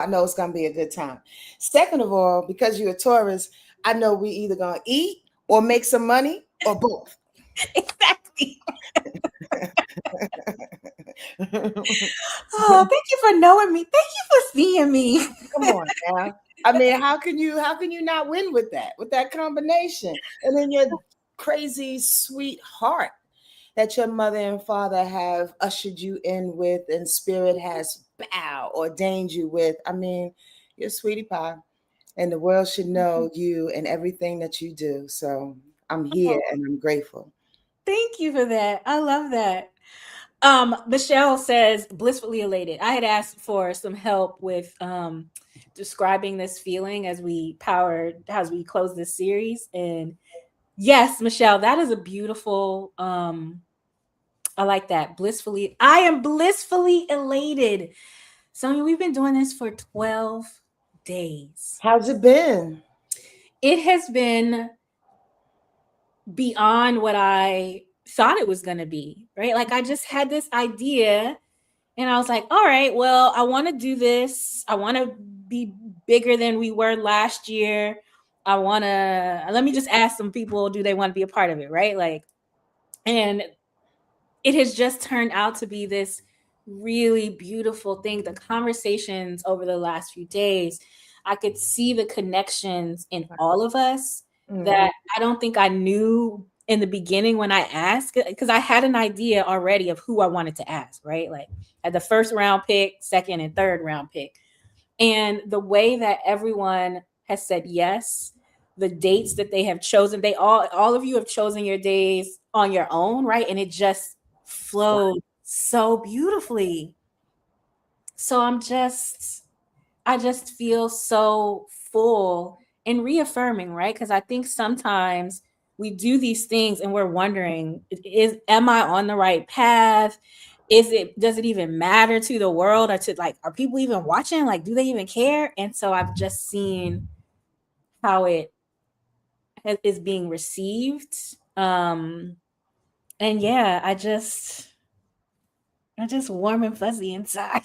I know it's gonna be a good time. Second of all, because you're a Taurus, I know we either gonna eat or make some money or both. Exactly. Oh, thank you for knowing me. Thank you for seeing me. Come on now. I mean, how can you not win with that combination? And then your crazy sweet heart that your mother and father have ushered you in with and spirit has ordained you with. I mean, you're a sweetie pie. And the world should know you and everything that you do. So I'm here Oh, and I'm grateful. thank you for that. I love that. Michelle says blissfully elated. I had asked for some help with describing this feeling as we close this series. And yes, Michelle, that is a beautiful I like that. I am blissfully elated. Sonia, we've been doing this for 12 days. How's it been? It has been beyond what I thought it was going to be, right? Like I just had this idea and I was like, all right, well, I want to do this. I want to be bigger than we were last year. Let me just ask some people, do they want to be a part of it, right? Like, and it has just turned out to be this really beautiful thing. The conversations over the last few days, I could see the connections in all of us Mm-hmm. that I don't think I knew in the beginning when I asked, because I had an idea already of who I wanted to ask, right? Like at the first round pick, second and third round pick. And the way that everyone has said yes, the dates that they have chosen, all of you have chosen your days on your own, right? And it just flowed so beautifully. So I just feel so full and reaffirming, right? Because I think sometimes we do these things and we're wondering, am I on the right path? Does it even matter to the world, or to like, are people even watching? Like, do they even care? And so I've just seen how it is being received. Um, and yeah, I just warm and fuzzy inside.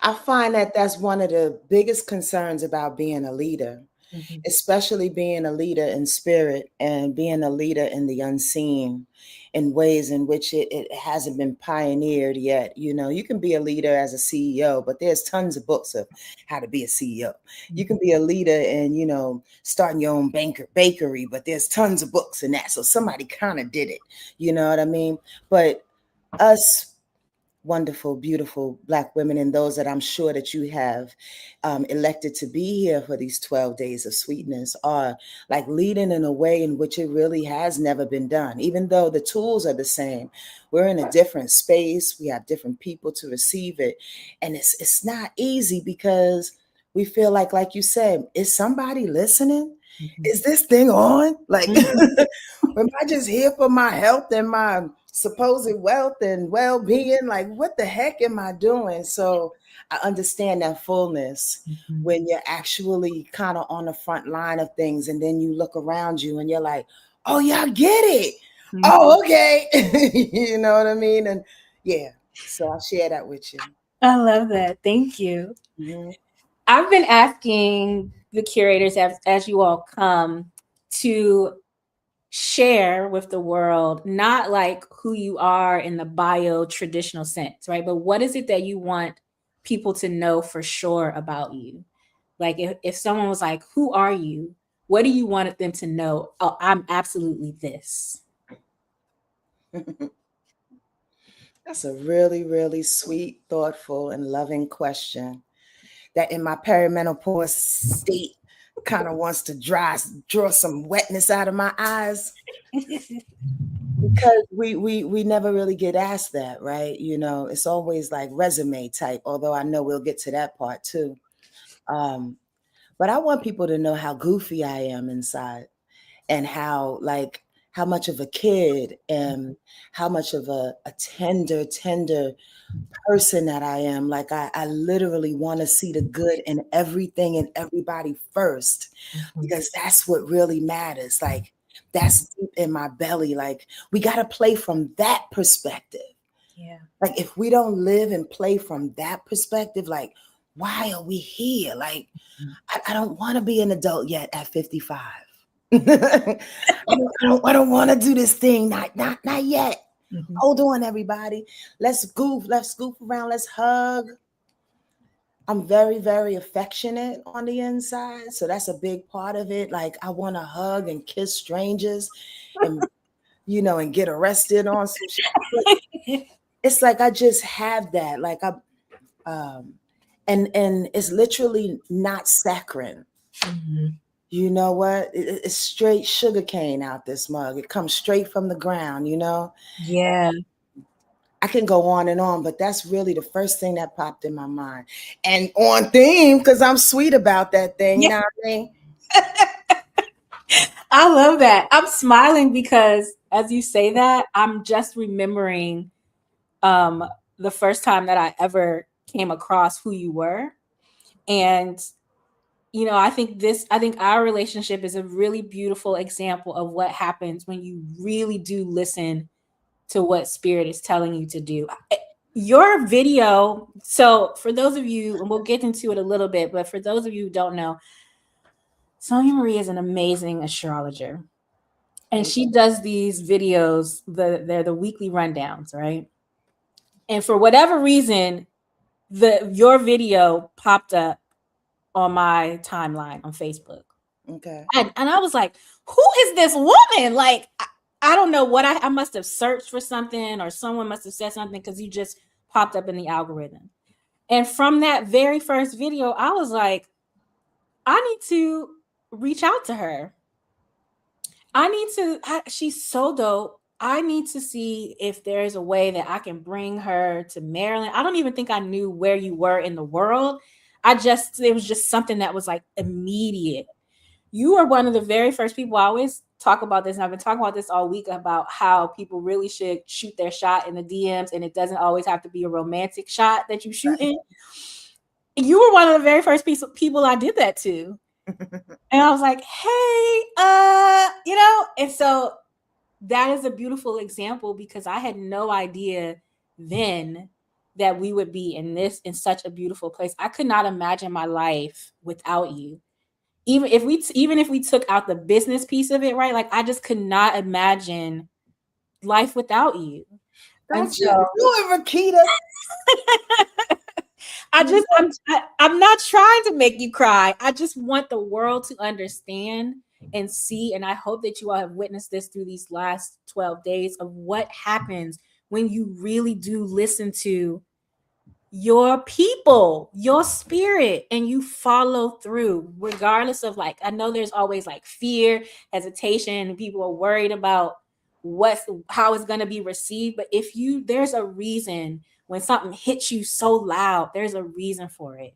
I find that that's one of the biggest concerns about being a leader, Mhm. especially being a leader in spirit and being a leader in the unseen in ways in which it hasn't been pioneered yet. You know, you can be a leader as a CEO, but there's tons of books of how to be a CEO. You can be a leader and, starting your own bakery, but there's tons of books in that. So somebody kind of did it. You know what I mean? But us wonderful, beautiful Black women and those that I'm sure that you have elected to be here for these 12 days of sweetness are like leading in a way in which it really has never been done. Even though the tools are the same, we're in a different space. We have different people to receive it. And it's not easy because we feel like you said, is somebody listening? Mhm. Is this thing on? Like, Mhm. am I just here for my health and my supposed wealth and well-being? Like, what the heck am I doing? So I understand that fullness Mhm. when you're actually kind of on the front line of things, and then you look around you and you're like, oh yeah, I get it. Mhm. Oh, okay. You know what I mean? And yeah, so I share that with you. I love that. Thank you. Hmm. I've been asking the curators as you all come to share with the world, not like who you are in the bio traditional sense, right? But what is it that you want people to know for sure about you? Like if someone was like, who are you? What do you want them to know? Oh, I'm absolutely this. That's a really, really sweet, thoughtful, and loving question that in my perimenopause state kind of wants to draw some wetness out of my eyes because we never really get asked that, right? It's always like resume type, although I know we'll get to that part too. um but I want people to know how goofy I am inside, and how much of a kid and how much of a tender person that I am. Like I literally want to see the good in everything and everybody first, Mhm. because that's what really matters. Like that's deep in my belly. Like we got to play from that perspective. Yeah. Like if we don't live and play from that perspective, like why are we here? Like, I don't want to be an adult yet at 55. I don't want to do this thing. Not yet. Mhm. Hold on, everybody. Let's goof around, let's hug. I'm very, very affectionate on the inside. So that's a big part of it. Like I want to hug and kiss strangers and and get arrested on some shit. But it's like I just have that. Like I and it's literally not saccharine. Mhm. You know what? It's straight sugar cane out this mug. It comes straight from the ground. Yeah. I can go on and on, but that's really the first thing that popped in my mind. And on theme, because I'm sweet about that thing, you Yeah. know what I mean? I love that. I'm smiling because as you say that, I'm just remembering um the first time that I ever came across who you were. And I think our relationship is a really beautiful example of what happens when you really do listen to what spirit is telling you to do. Your video, so for those of you, and we'll get into it a little bit, but for those of you who don't know, Sonia Marie is an amazing astrologer. And Thank she does these videos, they're the weekly rundowns, right? And for whatever reason, your video popped up on my timeline on Facebook. you. Okay. And I was like, who is this woman? Like, I don't know what I must have searched for something or someone must have said something because you just popped up in the algorithm. And from that very first video, I was like, I need to reach out to her. She's so dope. I need to see if there's a way that I can bring her to Maryland. I don't even think I knew where you were in the world. It was just something that was like immediate. You are one of the very first people. I always talk about this, and I've been talking about this all week about how people really should shoot their shot in the DMs, and it doesn't always have to be a romantic shot that you shoot in. You were one of the very first people I did that to. And I was like, hey, and so that is a beautiful example because I had no idea then that we would be in such a beautiful place. I could not imagine my life without you. Even if we took out the business piece of it, right? Like I just could not imagine life without you. And Don't you so do it, Rakita. I'm not trying to make you cry. I just want the world to understand and see. And I hope that you all have witnessed this through these last 12 days of what happens when you really do listen to your people, your spirit, and you follow through, regardless of like, I know there's always like fear, hesitation, and people are worried about how it's going to be received. But there's a reason when something hits you so loud, there's a reason for it.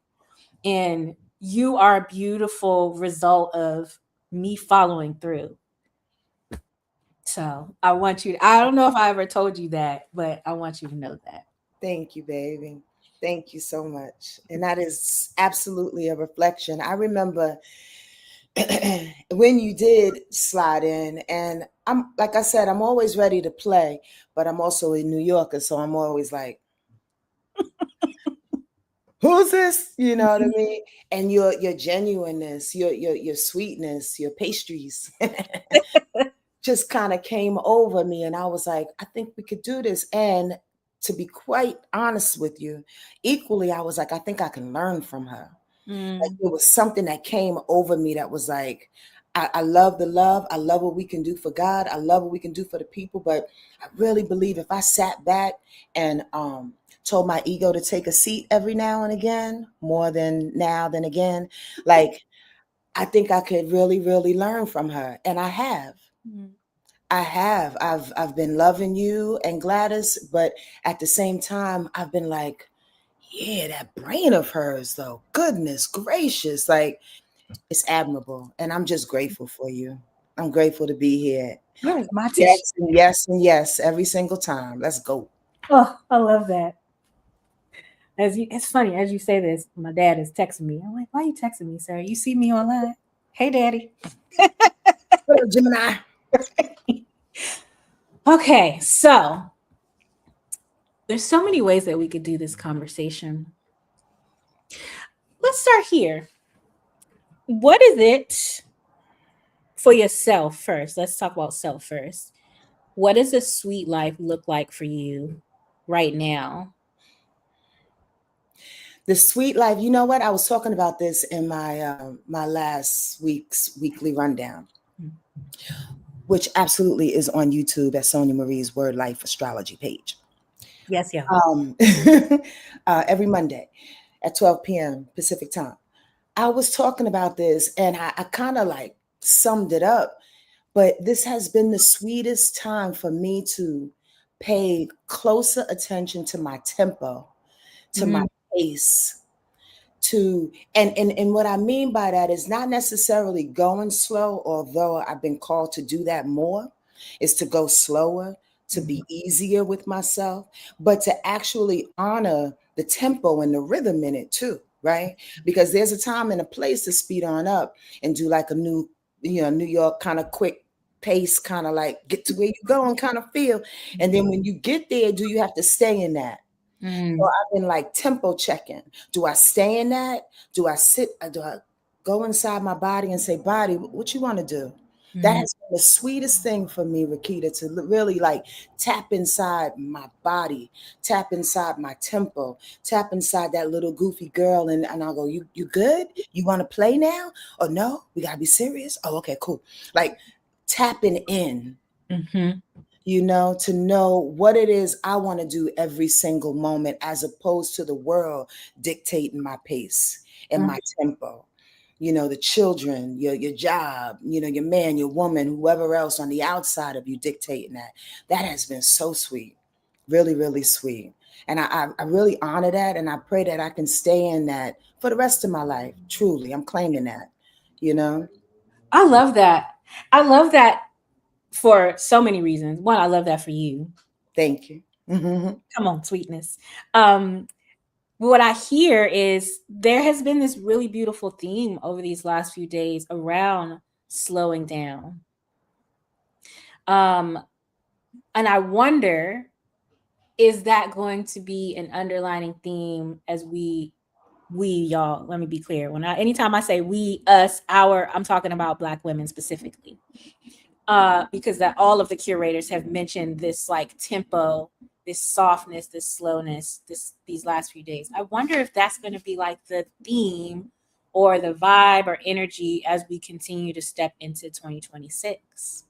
And you are a beautiful result of me following through. So I don't know if I ever told you that, but I want you to know that. Thank you, baby. Thank you so much. And that is absolutely a reflection. I remember when you did slide in, and I'm like I said, I'm always ready to play, but I'm also a New Yorker, so I'm always like, who's this? You know what I mean? And your genuineness, your sweetness, your pastries just kind of came over me, and I was like, I think we could do this. And to be quite honest with you, equally I was like, I think I can learn from her. Like Mm. it was something that came over me that was like, I love the love. I love what we can do for God. I love what we can do for the people. But I really believe if I sat back and told my ego to take a seat every now and again, more than now than again, like I think I could really, really learn from her. And I have. Mm. I have. I've been loving you and Gladys, but at the same time, I've been like, yeah, that brain of hers, though. Goodness gracious. Like, it's admirable. And I'm just grateful for you. I'm grateful to be here. Where is my tissue? Yes, and yes, and yes, every single time. Let's go. Oh, I love that. It's funny as you say this. My dad is texting me. I'm like, why are you texting me, sir? You see me online? Hey, daddy. What up, Gemini? Okay, so there's so many ways that we could do this conversation. let's start here. What is it for yourself first? Let's talk about self first. What does a sweet life look like for you right now? The sweet life. You know what? I was talking about this in my last week's weekly rundown, which absolutely is on YouTube at Sonia Marie's Word Life Astrology page. Yes, yeah. Um, every Monday at 12 p.m. Pacific time. I was talking about this, and I kind of like summed it up. But this has been the sweetest time for me to pay closer attention to my tempo, to my Mm, pace, to and what I mean by that is not necessarily going slow, although I've been called to do that more, is to go slower, to mhm, be easier with myself, but to actually honor the tempo and the rhythm in it too, right? Because there's a time and a place to speed on up and do like a New York kind of quick pace, kind of like get to where you're going kind of feel. And then when you get there, do you have to stay in that? So mm, I've been like tempo checking. Do I stay in that? Do I sit? Do I go inside my body and say, body, what you want to do? That mm, has been the sweetest thing for me, Rakita, to really like tap inside my body, tap inside my tempo, tap inside that little goofy girl. And I'll go, you good? You want to play now? Or no? We got to be serious? Oh, okay, cool. Like tapping in, mhm, to know what it is I want to do every single moment, as opposed to the world dictating my pace and mm. my tempo. The children, your job, your man, your woman, whoever else on the outside of you dictating that. That has been so sweet, really, really sweet. And I really honor that, and I pray that I can stay in that for the rest of my life. Truly, I'm claiming that, you know. I love that. I love that for so many reasons. One, I love that for you. Thank you. Hmm. Come on, sweetness. Um, what I hear is there has been this really beautiful theme over these last few days around slowing down. Um, and I wonder, is that going to be an underlining theme as we y'all, let me be clear. Anytime I say we, us, our, I'm talking about Black women specifically. Because that all of the curators have mentioned this like tempo, this softness, this slowness, these last few days. I wonder if that's going to be like the theme or the vibe or energy as we continue to step into 2026.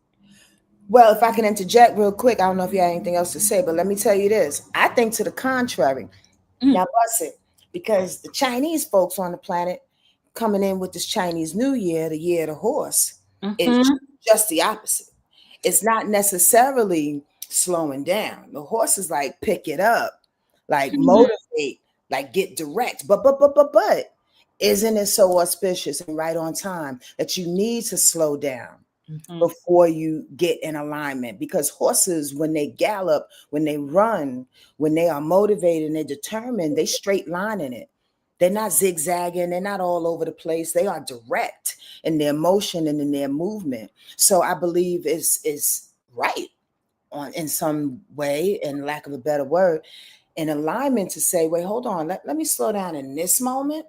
Well, if I can interject real quick, I don't know if you have anything else to say, but let me tell you this. I think to the contrary. Mm, Now, bust it, because the Chinese folks on the planet coming in with this Chinese New Year, the year of the horse, is mm-hmm, just the opposite. It's not necessarily slowing down. The horse is like pick it up, like motivate, like get direct. But isn't it so auspicious and right on time that you need to slow down mm-hmm, before you get in alignment? Because horses, when they gallop, when they run, when they are motivated and they're determined, they straight line in it. They're not zigzagging, they're not all over the place. They are direct in their motion and in their movement. So I believe is right on in some way, in lack of a better word, in alignment to say, wait, hold on, let me slow down in this moment,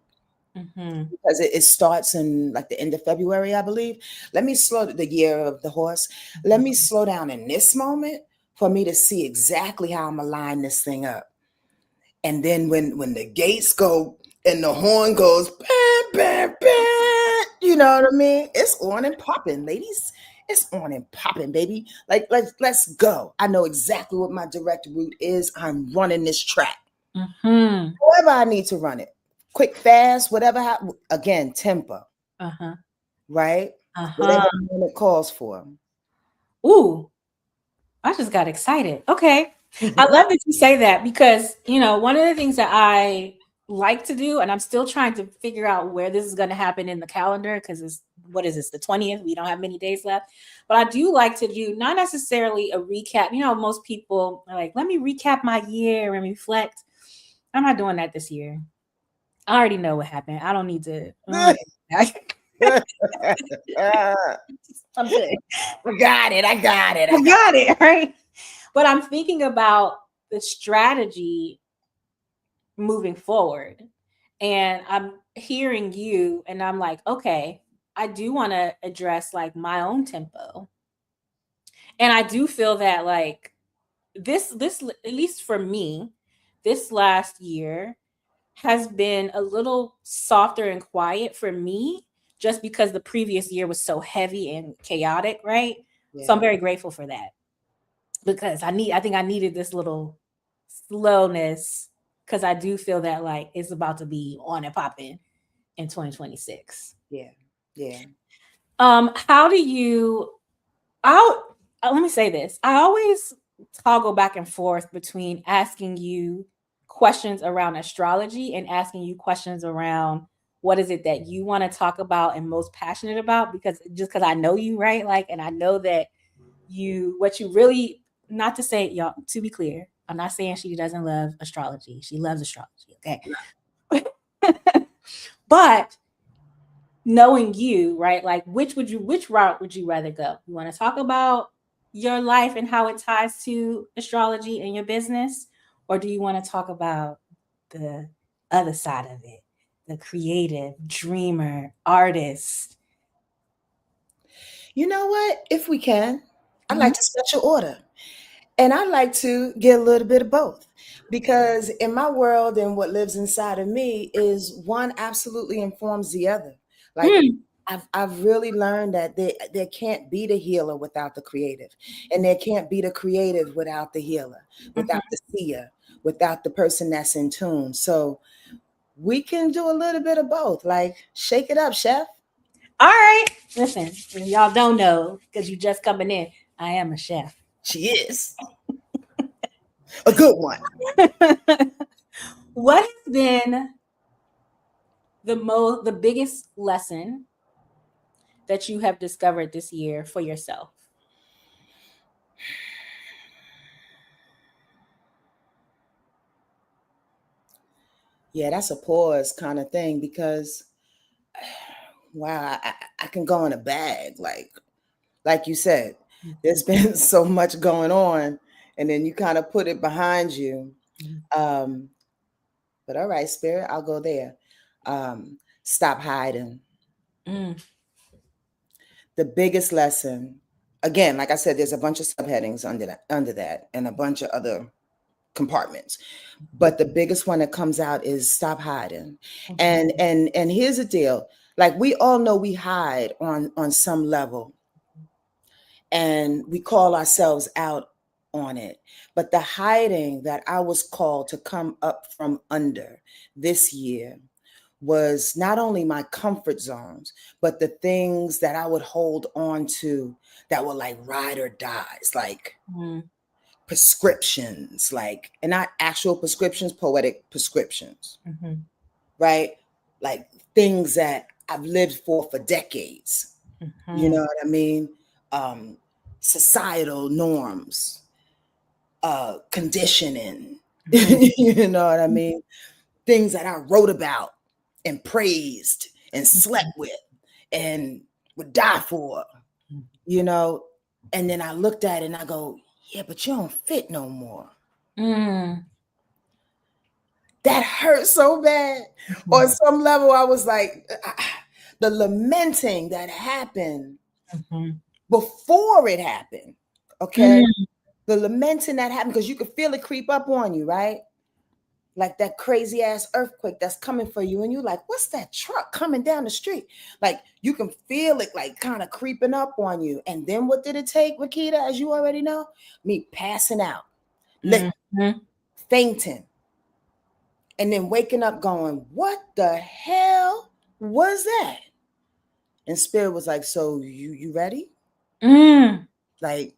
mm-hmm, because it starts in like the end of February, I believe. Let me slow the year of the horse. Let me slow down in this moment for me to see exactly how I'm aligning this thing up. And then when the gates go and the horn goes, bam, bam, bam, you know what I mean? It's on and popping, ladies. It's on and popping, baby. Like let's go. I know exactly what my direct route is. I'm running this track. mm-hmm, However I need to run it. Quick, fast, whatever. Again, tempo, uh-huh, right? uh-huh. Whatever the moment calls for. Ooh, I just got excited. Okay. I love that you say that because, one of the things that I like to do, and I'm still trying to figure out where this is going to happen in the calendar because what is this, the 20th? We don't have many days left. But I do like to do not necessarily a recap. Most people are like, let me recap my year and reflect. I'm not doing that this year. I already know what happened. I don't need to. I'm good. I got it. I got it. I got it. Right. But I'm thinking about the strategy moving forward. And hearing you, and I'm like, okay, I do want to address like my own tempo. And I do feel that like this at least for me, this last year has been a little softer and quiet for me just because the previous year was so heavy and chaotic, right? So I'm Yeah. very grateful for that because I think I needed this little slowness because I do feel that like it's about to be on and popping in 2026. Yeah. Yeah. How do you I'll let me say this. I always toggle back and forth between asking you questions around astrology and asking you questions around what is it that you want to talk about and most passionate about, because just because I know you, right? Like, and I know that you what you really, not to say, y'all, to be clear, I'm not saying she doesn't love astrology. She loves astrology, okay? But knowing you, right? Like which route would you rather go? You want to talk about your life and how it ties to astrology and your business, or do you want to talk about the other side of it? The creative, dreamer, artist. You know what? If we can, I'd Mhm. like to set your order. And I like to get a little bit of both because in my world and what lives inside of me is one absolutely informs the other. Like Mm, I've really learned that there can't be the healer without the creative, and there can't be the creative without the healer, without mhm. the seer, without the person that's in tune. So we can do a little bit of both. Like shake it up, chef. All right. Listen, if y'all don't know because you just coming in, I am a chef. She is a good one. What has been the biggest lesson that you have discovered this year for yourself? Yeah, that's a pause kind of thing because wow, I can go in a bag. Like you said, there's been so much going on, and then you kind of put it behind you. Um, but all right, spirit, I'll go there. Stop hiding. Mm, The biggest lesson, again, like I said, there's a bunch of subheadings under that, and a bunch of other compartments. But the biggest one that comes out is stop hiding. mhm, And here's the deal. Like we all know we hide on some level and we call ourselves out on it. But the hiding that I was called to come up from under this year was not only my comfort zones, but the things that I would hold on to that were like ride or dies, like mm, prescriptions, like, and not actual prescriptions, poetic prescriptions, mhm, right? Like things that I've lived for decades. You know mhm, what I mean? Um, Societal norms, conditioning. mhm, You know what I mean? Things that I wrote about and praised and slept mhm, with and would die for, you know? And then I looked at it and I go, yeah, but you don't fit no more. mm, That hurt so bad. On mhm, some level, I was like, the lamenting that happened mhm, before it happened. Okay. mm, The lamenting that happened because you could feel it creep up on you, right? Like that crazy ass earthquake that's coming for you. And you're like, what's that truck coming down the street? Like you can feel it like kind of creeping up on you. And then what did it take, Rakita, as you already know? Me passing out, lit, mhm, fainting, and then waking up going, what the hell was that? And spirit was like, so you ready? mm, Like,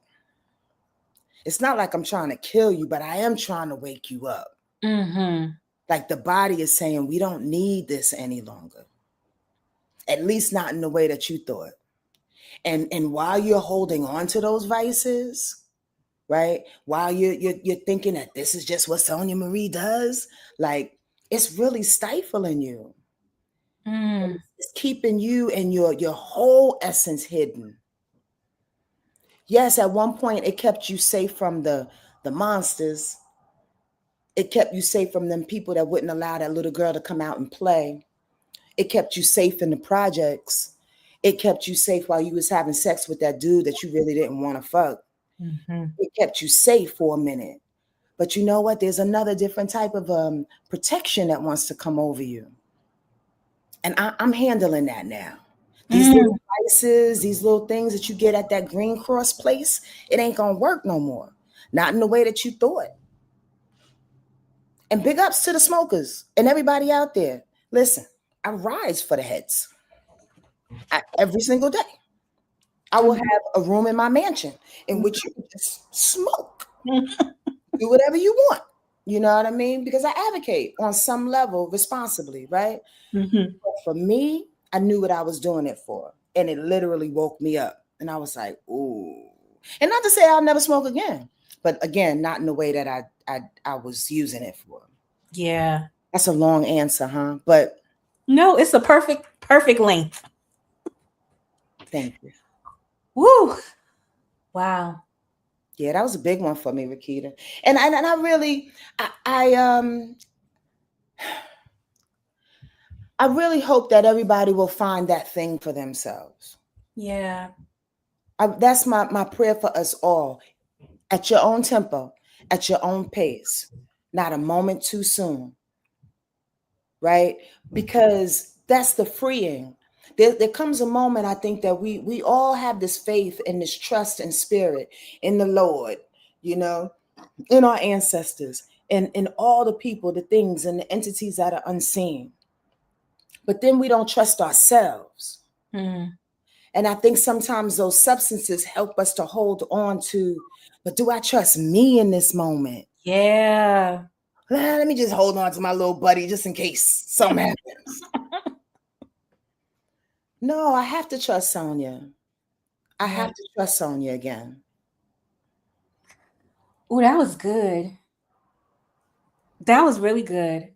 it's not like I'm trying to kill you, but I am trying to wake you up. mhm, Like the body is saying, we don't need this any longer. At least not in the way that you thought. And while you're holding on to those vices, right? While you're thinking that this is just what Sonia Marie does, like it's really stifling you. mm, It's keeping you and your whole essence hidden. Yes, at one point it kept you safe from the monsters. It kept you safe from them people that wouldn't allow that little girl to come out and play. It kept you safe in the projects. It kept you safe while you was having sex with that dude that you really didn't want to fuck. Mm-hmm. It kept you safe for a minute. But you know what? There's another different type of protection that wants to come over you. And I'm handling that now. These little Mm. devices, these little things that you get at that Green Cross place, it ain't gonna work no more. Not in the way that you thought. And big ups to the smokers and everybody out there. Listen, I rise for the heads every single day. I will have a room in my mansion in which you can just smoke, do whatever you want. You know what I mean? Because I advocate on some level responsibly, right? Mm-hmm. But for me, I knew what I was doing it for. And it literally woke me up. And I was like, ooh. And not to say I'll never smoke again, but again, not in the way that I was using it for. Yeah. That's a long answer, huh? But No, it's a perfect length. thank you. Woo. Wow. Yeah, that was a big one for me, Rakita. And I really I really hope that everybody will find that thing for themselves. Yeah. That's my prayer for us all. At your own tempo, at your own pace, not a moment too soon, right? Because that's the freeing. There comes a moment, I think, that we all have this faith and this trust and spirit in the Lord, you know, in our ancestors, and in all the people, the things, and the entities that are unseen. But then we don't trust ourselves. Mm. And I think sometimes those substances help us to hold on to, but do I trust me in this moment? Yeah. Let me just hold on to my little buddy just in case something happens. No, I have to trust Sonia. I Yeah. have to trust Sonia again. Oh, that was good. That was really good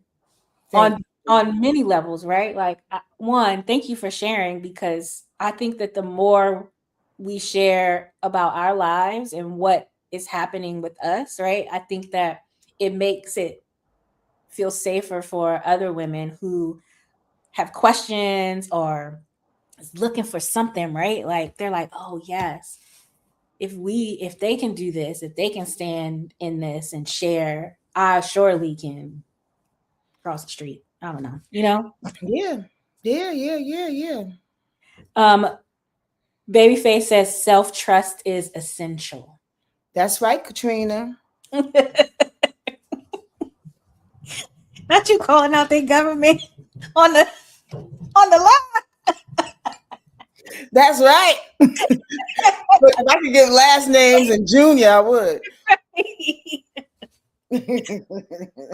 Thank you. on many levels, right? Like one, thank you for sharing because I think that the more we share about our lives and what is happening with us, right? I think that it makes it feel safer for other women who have questions or is looking for something, right? Like they're like, "Oh, yes. If they can do this, if they can stand in this and share, I surely can cross the street." I don't know, you know? Yeah. Yeah, yeah, yeah, yeah. Um, Babyface says self trust is essential. That's right, Katrina. Not you calling out the government on the line. That's right. But if I could give last names and Junior, I would.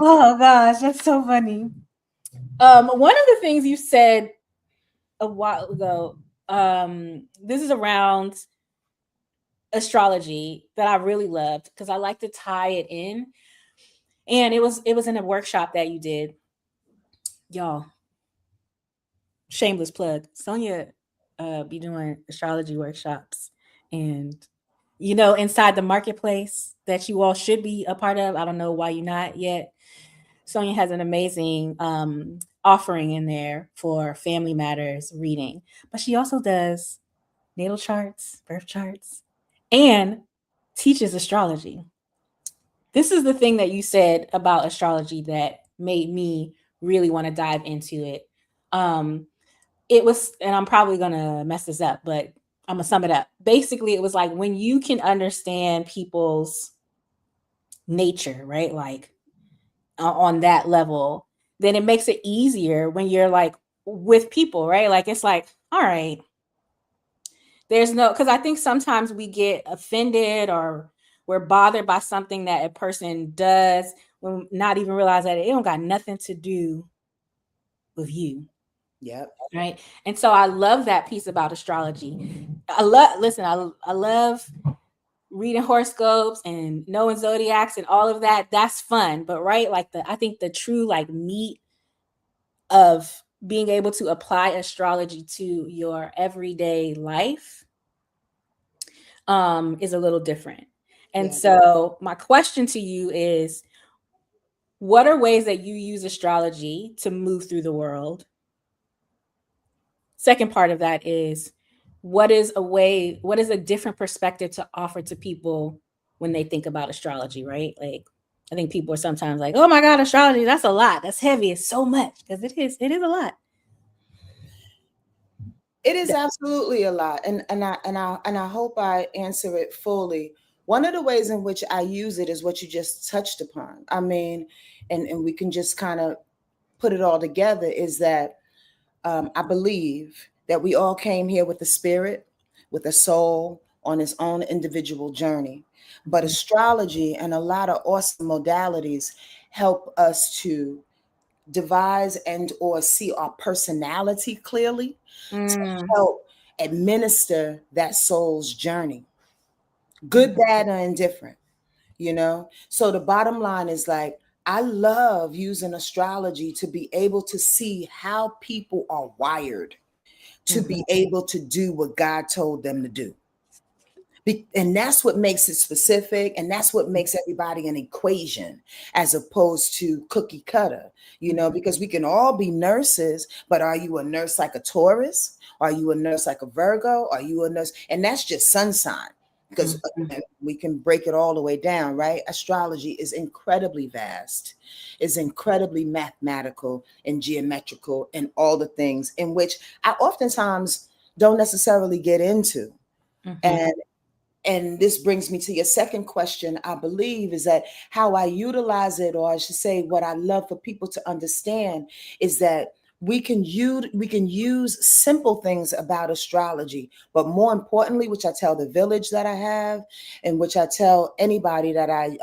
Oh gosh, that's so funny. One of the things you said a while ago, this is around astrology that I really loved because I like to tie it in. And it was in a workshop that you did. Y'all, shameless plug. Sonia be doing astrology workshops and inside the marketplace that you all should be a part of. I don't know why you're not yet. Sonia has an amazing offering in there for family matters reading, but she also does natal charts, birth charts, and teaches astrology. This is the thing that you said about astrology that made me really want to dive into it. Um, it was, and I'm probably gonna mess this up, but I'm gonna sum it up. Basically, it was like when you can understand people's nature, right? Like on that level, then it makes it easier when you're like with people, right? Like it's like, all right, there's no, because I think sometimes we get offended or we're bothered by something that a person does when not even realize that it don't got nothing to do with you. Yep. Right. And so I love that piece about astrology. I love reading horoscopes and knowing zodiacs and all of that. That's fun. But right, like I think the true like meat of being able to apply astrology to your everyday life is a little different. And Yeah. so my question to you is, what are ways that you use astrology to move through the world? second part of that is, what is a different perspective to offer to people when they think about astrology, right? Like, I think people are sometimes like, oh my God, astrology, that's a lot. That's heavy. It's so much. Because it is a lot. It is absolutely a lot, and I hope I answer it fully. One of the ways in which I use it is what you just touched upon. I mean, and we can just kind of put it all together. Is that I believe that we all came here with a spirit, with a soul on its own individual journey. But Mhm. astrology and a lot of awesome modalities help us to devise and or see our personality clearly to Mm, help administer that soul's journey, good, mhm, bad, or indifferent, you know? So the bottom line is like, I love using astrology to be able to see how people are wired to mhm, be able to do what God told them to do. And that's what makes it specific, and that's what makes everybody an equation as opposed to cookie cutter, mhm, because we can all be nurses, but are you a nurse like a Taurus? Are you a nurse like a Virgo? Are you a nurse? And that's just sun sign, because mhm, again, we can break it all the way down, right? Astrology is incredibly vast, is incredibly mathematical and geometrical, and all the things in which I oftentimes don't necessarily get into. mhm, And this brings me to your second question, I believe, is that how I utilize it, or I should say, what I love for people to understand is that we can use simple things about astrology, but more importantly, which I tell the village that I have, and which I tell anybody that I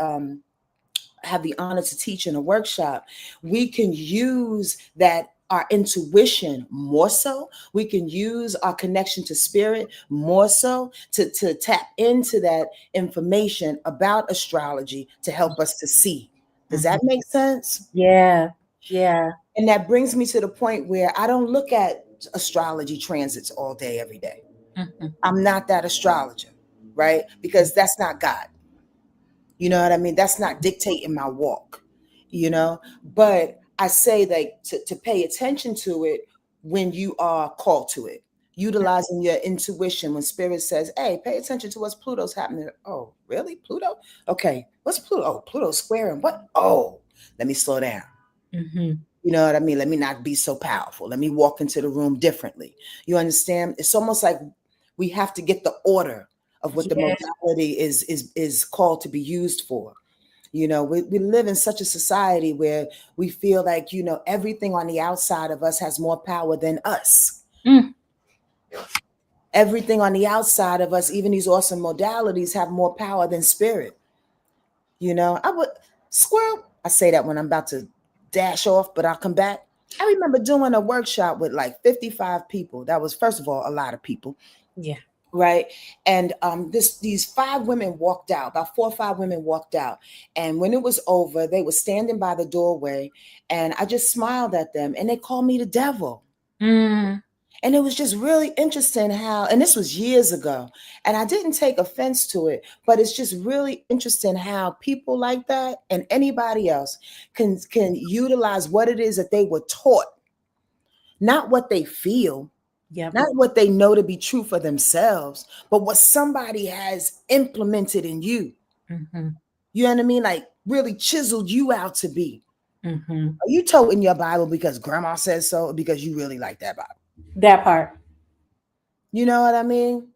have the honor to teach in a workshop, we can use that our intuition more so. We can use our connection to spirit more so to tap into that information about astrology to help us to see. Does mhm. that make sense? Yeah. Yeah. And that brings me to the point where I don't look at astrology transits all day, every day. Mhm, I'm not that astrologer, right? Because that's not God. You know what I mean? That's not dictating my walk, you know? But I say that to pay attention to it when you are called to it, utilizing your intuition when spirit says, hey, pay attention to what's Pluto's happening. Oh, really? Pluto? Okay. What's Pluto? Oh, Pluto's squaring. What? Oh, let me slow down. mhm. You know what I mean? Let me not be so powerful. Let me walk into the room differently. You understand? It's almost like we have to get the order of what the Yeah. modality is called to be used for. We live in such a society where we feel like, everything on the outside of us has more power than us. Mm, Everything on the outside of us, even these awesome modalities, have more power than spirit. I would squirrel. I say that when I'm about to dash off, but I'll come back. I remember doing a workshop with like 55 people. That was, first of all, a lot of people, yeah. right? And these five women walked out. About 4 or 5 women walked out, and when it was over, they were standing by the doorway, and I just smiled at them, and they called me the devil. Mm, And it was just really interesting how, and this was years ago, and I didn't take offense to it, but it's just really interesting how people like that and anybody else can utilize what it is that they were taught, not what they feel, yep. not what they know to be true for themselves, but what somebody has implemented in you. Mhm, You know what I mean? Like really chiseled you out to be. mhm. Are you toting your Bible because grandma says so, or because you really like that Bible? That part. You know what I mean?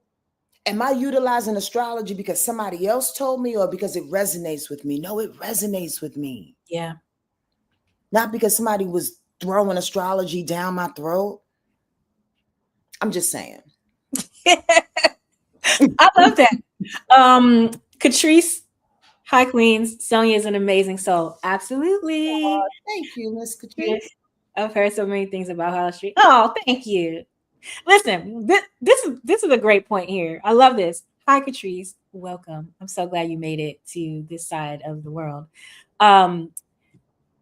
Am I utilizing astrology because somebody else told me or because it resonates with me? No, it resonates with me. Yeah. Not because somebody was throwing astrology down my throat. I'm just saying. I love that. Catrice, hi Queens. Sonia is an amazing soul. Absolutely. Thank you, Miss Yes. Catrice. I've heard so many things about Hall Street. Oh, thank you. Listen, this is a great point here. I love this. Hi, Catrice. Welcome. I'm so glad you made it to this side of the world. Um,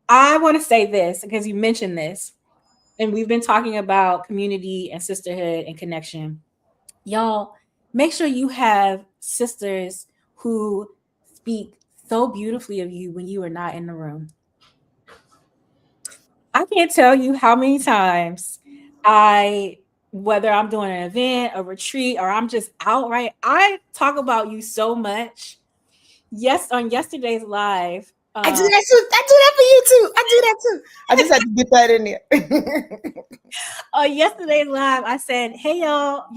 I want to say this because you mentioned this, and we've been talking about community and sisterhood and connection. Y'all, make sure you have sisters who speak so beautifully of you when you are not in the room. I can't tell you how many times I whether I'm doing an event, a retreat, or I'm just out, right? I talk about you so much. Yes, on yesterday's live, I do that too. I do that for you too. I do that too. I just had to get that in there. yesterday's live, I said, "Hey y'all,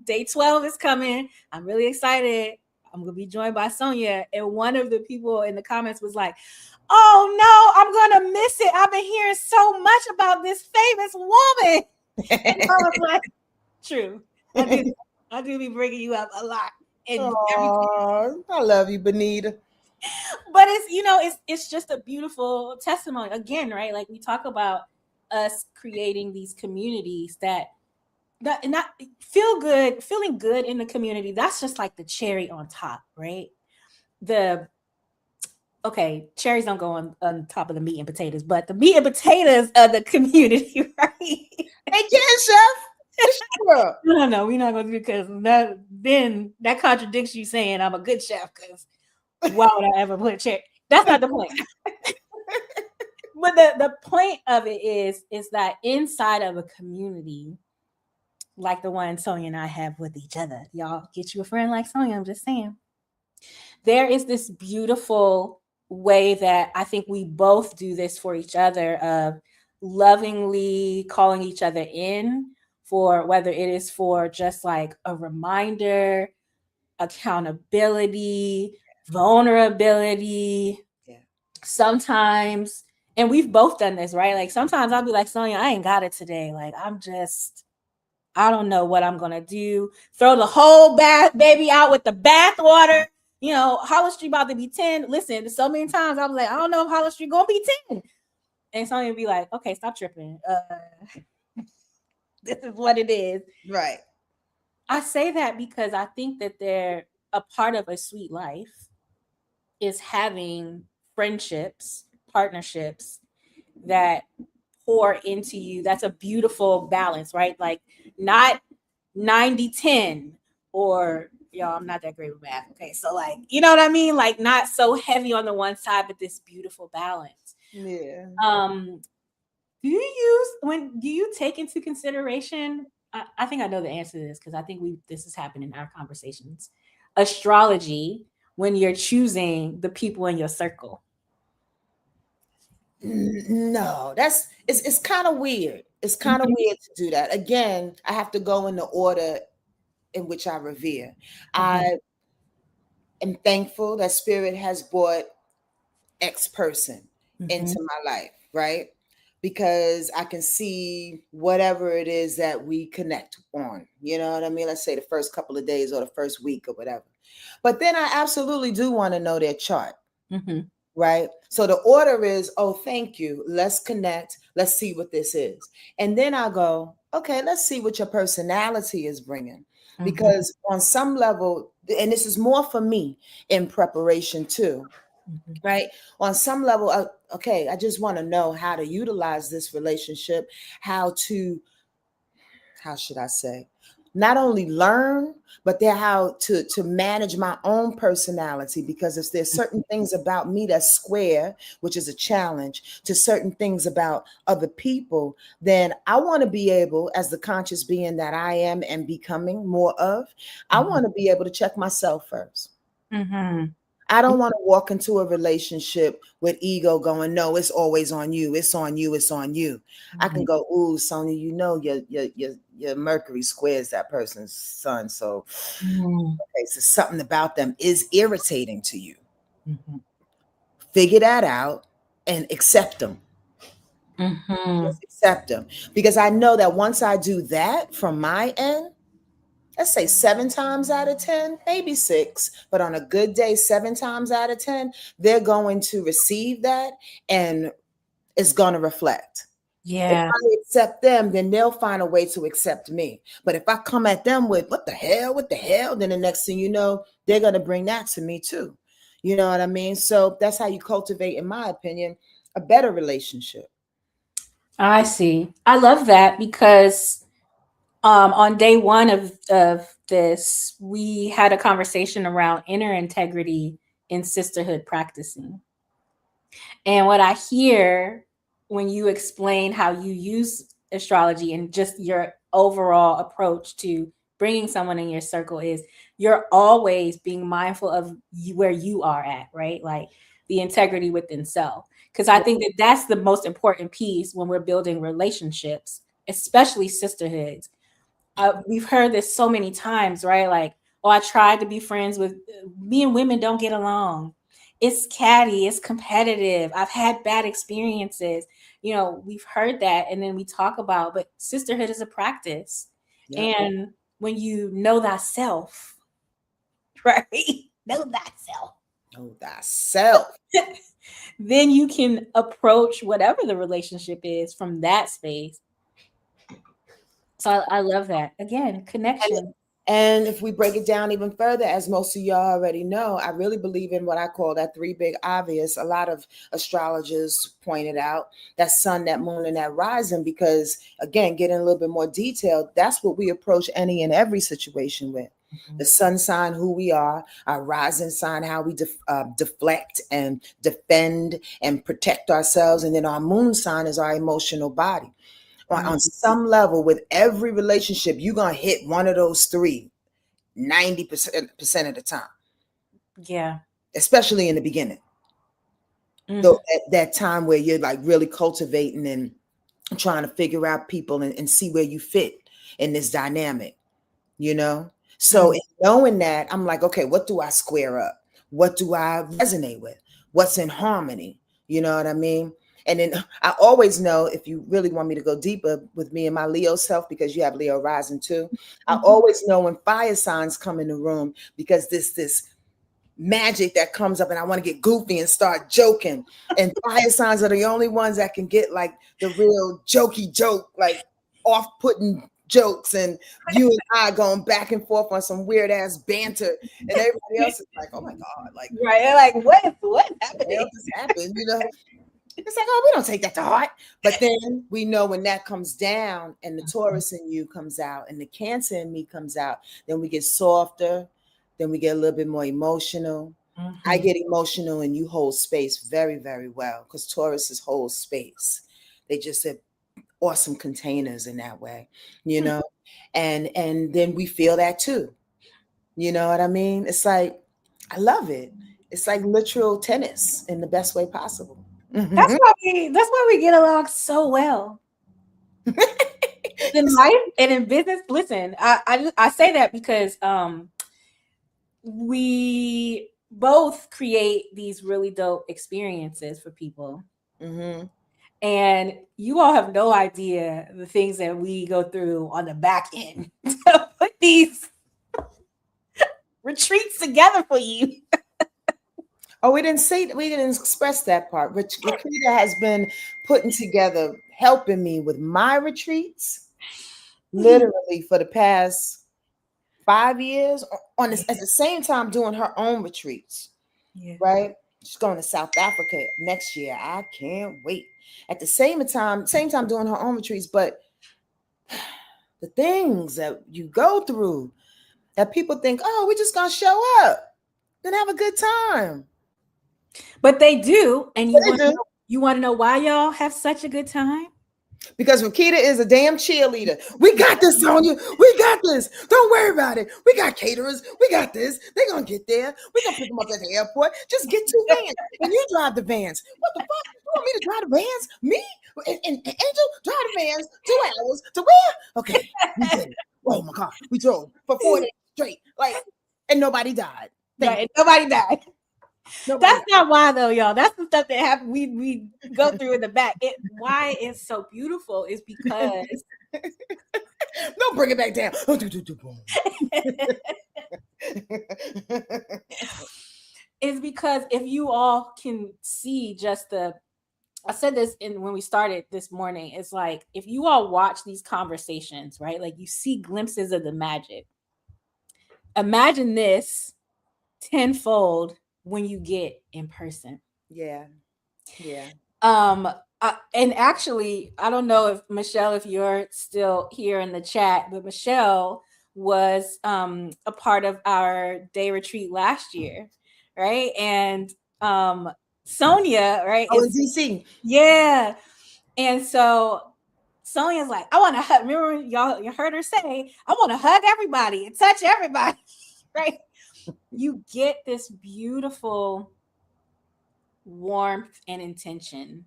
day 12 is coming. I'm really excited. I'm gonna be joined by Sonia." And one of the people in the comments was like, "Oh no, I'm gonna miss it. I've been hearing so much about this famous woman." And I was like, "True, I do. I do be bringing you up a lot and everything." Oh, I love you, Benita. But it's just a beautiful testimony again, right? Like we talk about us creating these communities that not feeling good in the community. That's just like the cherry on top, right? The okay, cherries don't go on top of the meat and potatoes, but the meat and potatoes of the community, right? Hey, Jen, chef. Sure. No, we're not gonna do, because that contradicts you saying I'm a good chef. Because why would I ever put cherry? That's not the point. But the point of it is that inside of a community like the one Sonia and I have with each other, y'all get you a friend like Sonia. I'm just saying, there is this beautiful way that I think we both do this for each other of lovingly calling each other in, for whether it is for just like a reminder, accountability, vulnerability. Yeah. Sometimes, and we've both done this, right? Like sometimes I'll be like, Sonia, I ain't got it today. Like I don't know what I'm gonna do. Throw the whole baby out with the bath water. Hollis Street about to be 10. Listen, so many times I was like, I don't know if Hollis Street gonna be 10. And Sonya would be like, okay, stop tripping. This is what it is. Right. I say that because I think that they're a part of a sweet life is having friendships, partnerships that pour into you. That's a beautiful balance, right? Like not 90-10, or y'all, I'm not that great with math. Okay. So like, you know what I mean? Like not so heavy on the one side, but this beautiful balance. Yeah. Do you take into consideration? I think I know the answer to this because I think this has happened in our conversations. Astrology when you're choosing the people in your circle. No, it's kind of weird. It's kind of Mhm. weird to do that. Again, I have to go in the order in which I revere. Mhm. I am thankful that spirit has brought X person into Mhm. my life, right? Because I can see whatever it is that we connect on. You know what I mean? Let's say the first couple of days or the first week or whatever. But then I absolutely do want to know their chart, Mhm. right? So the order is, oh, thank you. Let's connect. Let's see what this is. And then I go, okay, let's see what your personality is bringing. Mhm. Because on some level, and this is more for me in preparation too, Mhm. right? On some level, okay, I just want to know how to utilize this relationship, how should I say, not only learn, but then how to manage my own personality. Because if there's certain things about me that's square, which is a challenge, to certain things about other people, then I want to be able, as the conscious being that I am and becoming more of, I Mhm. want to be able to check myself first. Mhm. I don't want to walk into a relationship with ego going, no, it's always on you. It's on you. It's on you. I can Mhm. go, ooh, Sonia, your Mercury squares that person's sun. So, Mhm. okay, so something about them is irritating to you. Mhm. Figure that out and accept them. Mhm. Just accept them. Because I know that once I do that from my end, let's say 7 times out of 10, maybe six, but on a good day, 7 times out of 10, they're going to receive that and it's going to reflect. If Yeah. I accept them, then they'll find a way to accept me. But if I come at them with, what the hell, then the next thing you know, they're going to bring that to me too. You know what I mean? So that's how you cultivate, in my opinion, a better relationship. I see. I love that because on day one of this, we had a conversation around inner integrity in sisterhood practicing. And what I hear when you explain how you use astrology and just your overall approach to bringing someone in your circle is you're always being mindful of where you are at, right? Like the integrity within self. Because I Yeah. think that that's the most important piece when we're building relationships, especially sisterhoods. We've heard this so many times, right? Like, oh, I tried to be friends with me and women don't get along. It's catty, it's competitive. I've had bad experiences. You know, we've heard that, and then we talk about, but sisterhood is a practice. Yep. And when you know thyself, right? Know thyself. Know thyself. Then you can approach whatever the relationship is from that space. So I love that. Again, connection. And if we break it down even further, as most of y'all already know, I really believe in what I call that three big obvious. A lot of astrologers pointed out that sun, that moon, and that rising, because again, getting a little bit more detailed, that's what we approach any and every situation with. The sun sign, who we are, our rising sign, how we deflect and defend and protect ourselves. And then our moon sign is our emotional body. On Mhm. some level, with every relationship, you're going to hit one of those three 90% of the time, Yeah. especially in the beginning. Mhm. Though that time where you're like really cultivating and trying to figure out people and see where you fit in this dynamic, you know? So Mhm. in knowing that, I'm like, okay, what do I square up? What do I resonate with? What's in harmony? You know what I mean? And then I always know, if you really want me to go deeper with me and my Leo self, because you have Leo rising too, I Mhm. always know when fire signs come in the room, because this magic that comes up and I want to get goofy and start joking. And fire signs are the only ones that can get like the real jokey joke, like off-putting jokes, and you and I going back and forth on some weird ass banter, and everybody else is like, oh my God, like Right. They're like, what's what the hell happening? just happened? You know? It's like, oh, we don't take that to heart. But then we know when that comes down and the Taurus in you comes out and the Cancer in me comes out, then we get softer, then we get a little bit more emotional. I Mhm. get emotional and you hold space very, very well, because Tauruses hold space. They just have awesome containers in that way, you Hmm. know? And then we feel that too. You know what I mean? It's like, I love it. It's like literal tennis in the best way possible. That's why we get along so well in life and in business. Listen, I say that because we both create these really dope experiences for people. Mm-hmm. And you all have no idea the things that we go through on the back end to put these retreats together for you. Oh, we didn't express that part. Rakita has been putting together, helping me with my retreats, literally for the past 5 years. On this, at Yeah. the same time, doing her own retreats. Yeah. Right? She's going to South Africa next year. I can't wait. At the same time doing her own retreats, but the things that you go through, that people think, oh, we're just gonna show up and have a good time. But they do, and But they do. you want to know why y'all have such a good time? Because Rakita is a damn cheerleader. We got this, Sonya. We got this. Don't worry about it. We got caterers. We got this. They're gonna get there. We're gonna pick them up at the airport. Just get two vans. And you drive the vans. What the fuck? You want me to drive the vans? Me? And Angel drive the vans 2 hours to where? Okay, we did it. Oh my god. We drove for 4 days straight. Like, and nobody died. Thank Right, you. nobody died. Nobody That's died. not why though, y'all. That's the stuff that happen. We go through in the back. Why it's so beautiful is because Don't bring it back down. Oh, boom. is because if you all can see just the I said this in when we started this morning. It's like if you all watch these conversations, right? Like you see glimpses of the magic. Imagine this tenfold when you get in person. Yeah, yeah. Um, and actually, I don't know if Michelle, if you're still here in the chat, but Michelle was a part of our day retreat last year, right? And Sonia, right, Oh, in is DC. yeah. And so Sonia's like, I want to hug. Remember, y'all, you heard her say, I want to hug everybody and touch everybody, right? You get this beautiful warmth and intention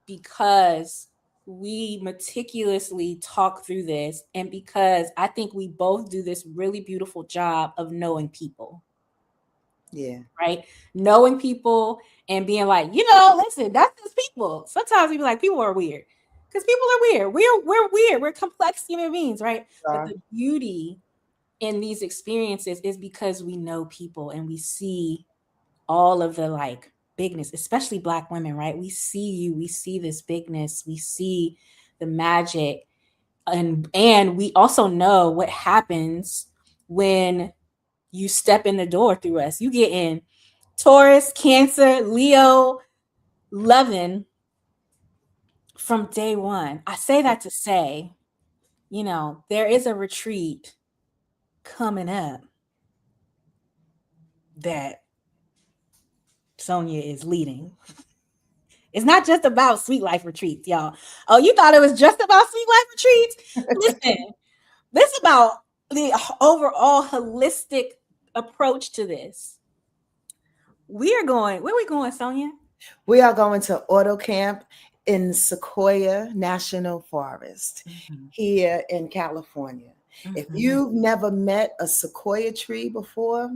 because we meticulously talk through this, and because I think we both do this really beautiful job of knowing people. Yeah. Right? Knowing people and being like, listen, that's just people. Sometimes we be like, people are weird. Because people are weird. We're weird. We're complex human beings, right? But the beauty in these experiences is because we know people and we see all of the like bigness, especially Black women, right? We see you, we see this bigness, we see the magic, and we also know what happens when you step in the door through us. You get in Taurus, Cancer, Leo, loving from day one. I say that to say, there is a retreat coming up that Sonia is leading. It's not just about Sweet Life retreats, y'all. Oh, you thought it was just about Sweet Life retreats? Listen, this is about the overall holistic approach to this. We are going, where are we going, Sonia? We are going to auto camp in Sequoia National Forest here in California. If you've never met a sequoia tree before,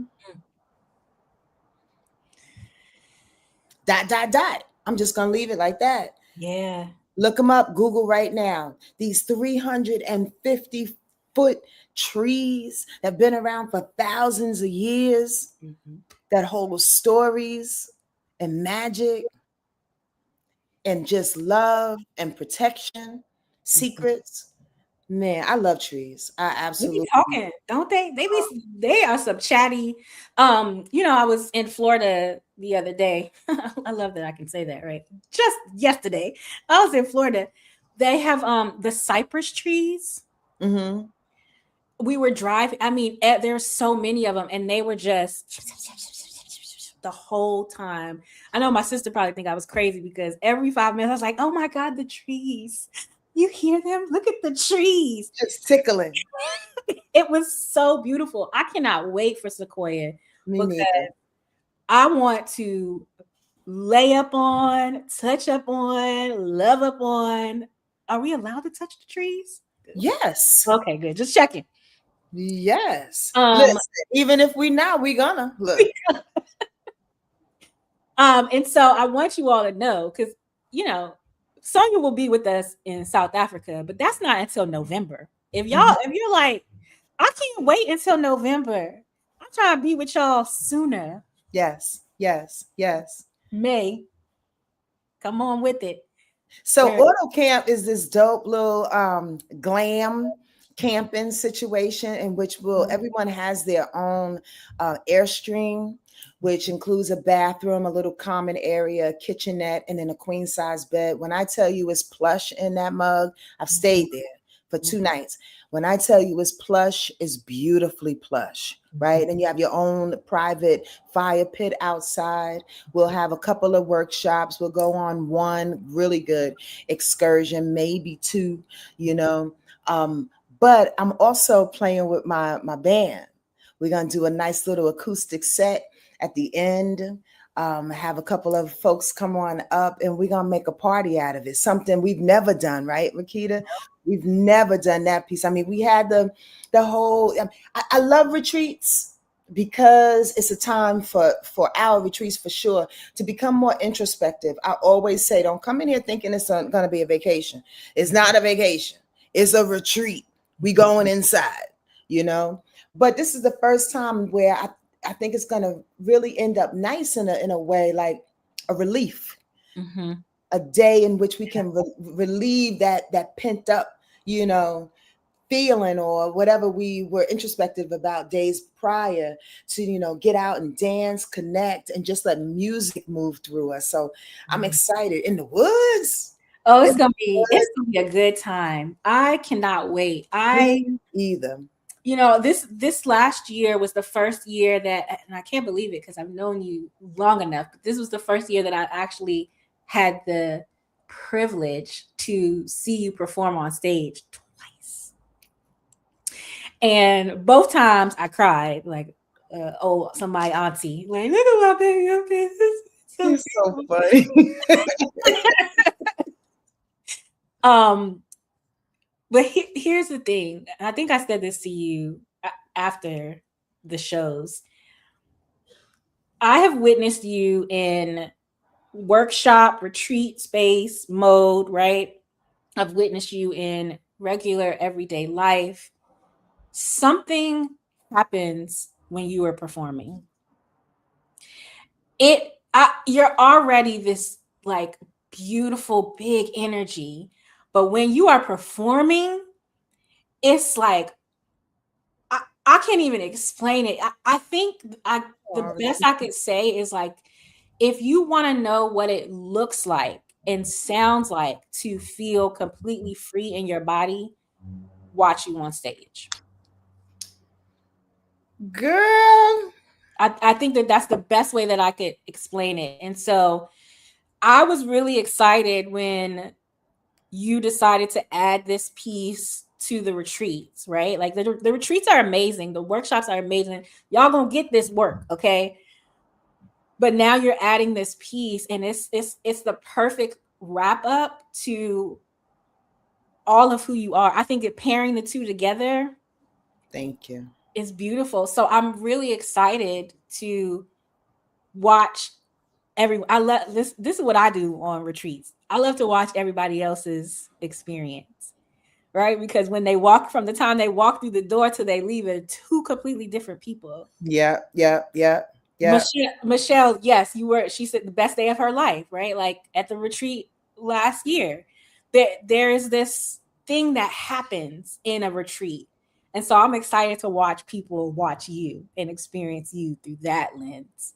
dot. I'm just going to leave it like that. Yeah. Look them up, Google right now. These 350-foot trees that have been around for thousands of years that hold stories and magic and just love and protection, secrets. Man, I love trees. I They be absolutely. talking, don't they? They are some chatty. I was in Florida the other day. I love that I can say that, right? Just yesterday, I was in Florida. They have the cypress trees. Mm-hmm. We were driving. I mean, there's so many of them, and they were just the whole time. I know my sister probably think I was crazy because every 5 minutes I was like, "Oh my god, the trees! You hear them? Look at the trees!" Just tickling. It was so beautiful. I cannot wait for Sequoia Me because neither. I want to lay up on, touch up on, love up on. Are we allowed to touch the trees? Yes. Okay, good. Just checking. Yes. Um, Listen, even if we not, we gonna look. and so I want you all to know because Sonia will be with us in South Africa, but that's not until November. If you're like, I can't wait until November. I'm trying to be with y'all sooner. Yes. Yes. Yes. May, come on with it. So Where auto camp is this dope little glam camping situation in which everyone has their own airstream, which includes a bathroom, a little common area, a kitchenette, and then a queen size bed. When I tell you it's plush in that mug, I've stayed there for 2 nights. When I tell you it's plush, it's beautifully plush, right? And you have your own private fire pit outside. We'll have a couple of workshops. We'll go on one really good excursion, maybe two, you know. But I'm also playing with my band. We're gonna do a nice little acoustic set at the end. Have a couple of folks come on up, and we're gonna make a party out of it. Something we've never done, right, Rakita? We've never done that piece. I mean, we had the whole. I love retreats because it's a time for our retreats for sure to become more introspective. I always say, don't come in here thinking it's going to be a vacation. It's not a vacation. It's a retreat. We going inside, you know. But this is the first time where I think it's going to really end up nice in a way, like a relief, a day in which we can relieve that pent up, you know, feeling or whatever we were introspective about days prior to, you know, get out and dance, connect, and just let music move through us. So I'm excited. In the woods. Oh, In the it's woods. gonna be a good time. I cannot wait. Me either. This last year was the first year that, and I can't believe it because I've known you long enough, but this was the first year that I actually had the privilege to see you perform on stage twice. And both times I cried, like, oh, somebody auntie, like, look at my baby up there. It's so You're so funny. um, but here's the thing. I think I said this to you after the shows. I have witnessed you in workshop, retreat space mode, right? I've witnessed you in regular everyday life. Something happens when you are performing. You're already this like beautiful big energy, but when you are performing, it's like I can't even explain it. I think the best I could say is like, if you want to know what it looks like and sounds like to feel completely free in your body, watch you on stage. Girl. I think that that's the best way that I could explain it. And so I was really excited when you decided to add this piece to the retreats, right? Like the retreats are amazing. The workshops are amazing. Y'all gonna get this work, okay? But now you're adding this piece, and it's the perfect wrap up to all of who you are. I think that pairing the two together, Thank you. is beautiful. So I'm really excited to watch I love this is what I do on retreats. I love to watch everybody else's experience, right? Because when they walk, from the time they walk through the door till they leave, are two completely different people. Yeah, yeah, yeah, yeah. Michelle, yes, you were. She said the best day of her life, right? Like at the retreat last year, there is this thing that happens in a retreat, and so I'm excited to watch people watch you and experience you through that lens.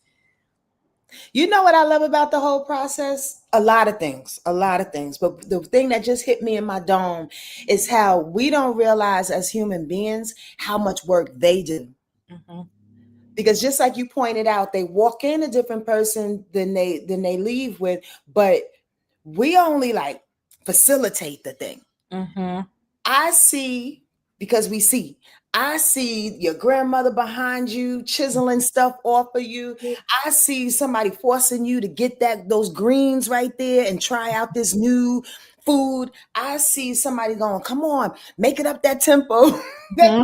You know what I love about the whole process? A lot of things, a lot of things. But the thing that just hit me in my dome is how we don't realize as human beings how much work they do. Mm-hmm. Because just like you pointed out, they walk in a different person than they leave with, but we only like facilitate the thing. Mm-hmm. I see, because we see. I see your grandmother behind you chiseling stuff off of you. I see somebody forcing you to get those greens right there and try out this new food. I see somebody going, come on, make it up that tempo. Mm-hmm.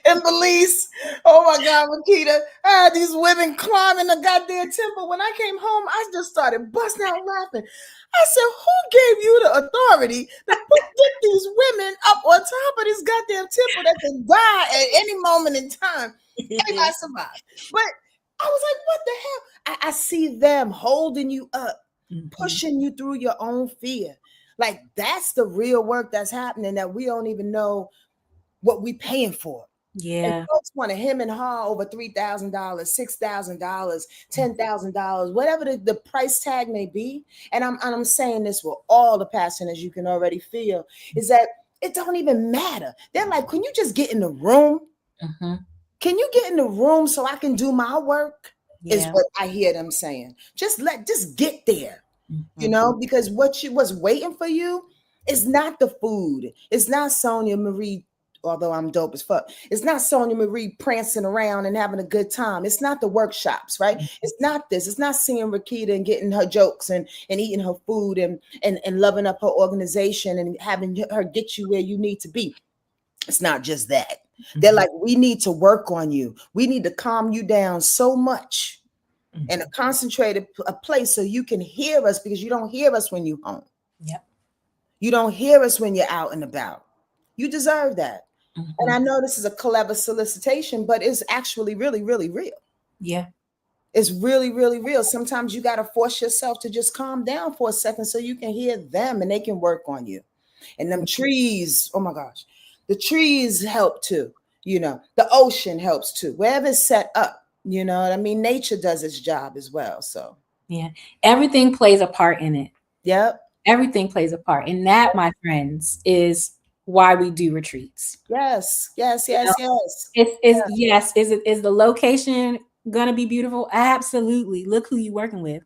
And Belize, oh my God, Rakita, these women climbing the goddamn temple. When I came home, I just started busting out laughing. I said, who gave you the authority to get these women up on top of this goddamn temple that can die at any moment in time? Everybody survived. But I was like, what the hell? I see them holding you up, pushing you through your own fear. Like that's the real work that's happening that we don't even know what we paying for. And Yeah. folks want to hem and haw over $3,000, $6,000, $10,000, whatever the price tag may be. And I'm saying this with all the passion, as you can already feel, is that it don't even matter. They're like, can you just get in the room? Mm-hmm. Can you get in the room so I can do my work? Is Yeah. what I hear them saying. Just get there. Mm-hmm. Because what's waiting for you is not the food. It's not Sonia Marie, although I'm dope as fuck. It's not Sonia Marie prancing around and having a good time. It's not the workshops, right? It's not this. It's not seeing Rakita and getting her jokes and eating her food and loving up her organization and having her get you where you need to be. It's not just that. They're like, we need to work on you. We need to calm you down so much in a concentrated a place so you can hear us, because you don't hear us when you're home. Yep. You don't hear us when you're out and about. You deserve that. And I Mm-hmm. know this is a clever solicitation, but it's actually really, really real. Yeah. It's really, really real. Sometimes you got to force yourself to just calm down for a second so you can hear them and they can work on you. And them trees, oh my gosh, the trees help too. The ocean helps too. Wherever it's set up, you know what I mean? Nature does its job as well. So, Yeah. Everything plays a part in it. yep. Everything plays a part. And that, my friends, is why we do retreats. Yes, yes, You know, yes, yes. is yes, is the location gonna be beautiful? Absolutely. Look who you working with.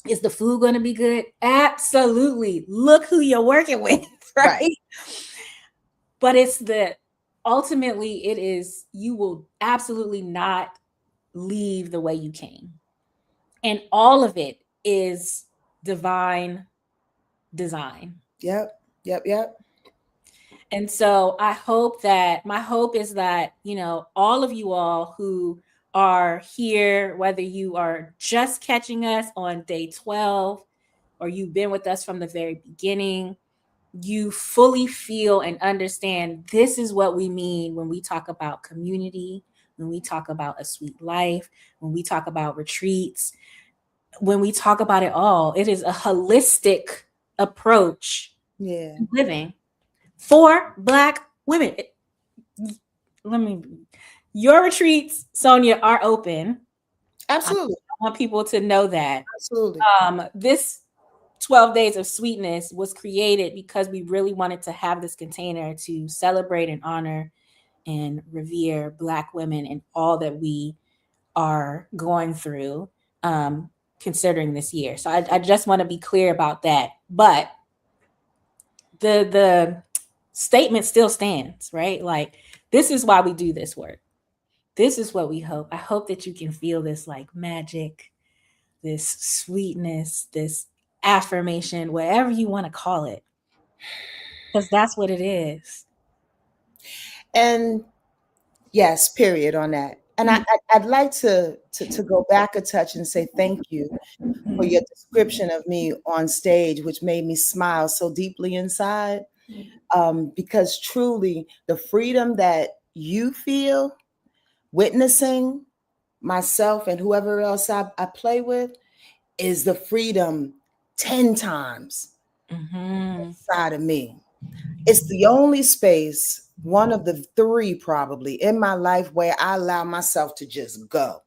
Is the food going to be good? Absolutely. Look who you're working with, right? Right. But it's the ultimately it is you will absolutely not leave the way you came. And all of it is divine design. Yep. Yep. Yep. And so I hope that my hope is that, all of you all who are here, whether you are just catching us on day 12 or you've been with us from the very beginning, you fully feel and understand this is what we mean when we talk about community, when we talk about a sweet life, when we talk about retreats, when we talk about it all. It is a holistic approach Yeah. to living for Black women. Let me, your retreats, Sonia, are open. I Absolutely. want people to know that. Absolutely. This 12 Days of Sweetness was created because we really wanted to have this container to celebrate and honor and revere Black women and all that we are going through, considering this year. So I just want to be clear about that. But the statement still stands, right? Like, this is why we do this work. This is what we hope. I hope that you can feel this like magic, this sweetness, this affirmation, whatever you want to call it, because that's what it is. And yes, period on that. And I'd like to go back a touch and say thank you for your description of me on stage, which made me smile so deeply inside. Because truly, the freedom that you feel witnessing myself and whoever else I play with is the freedom 10 times Mm-hmm. inside of me. It's the only space, one of the three probably in my life, where I allow myself to just go.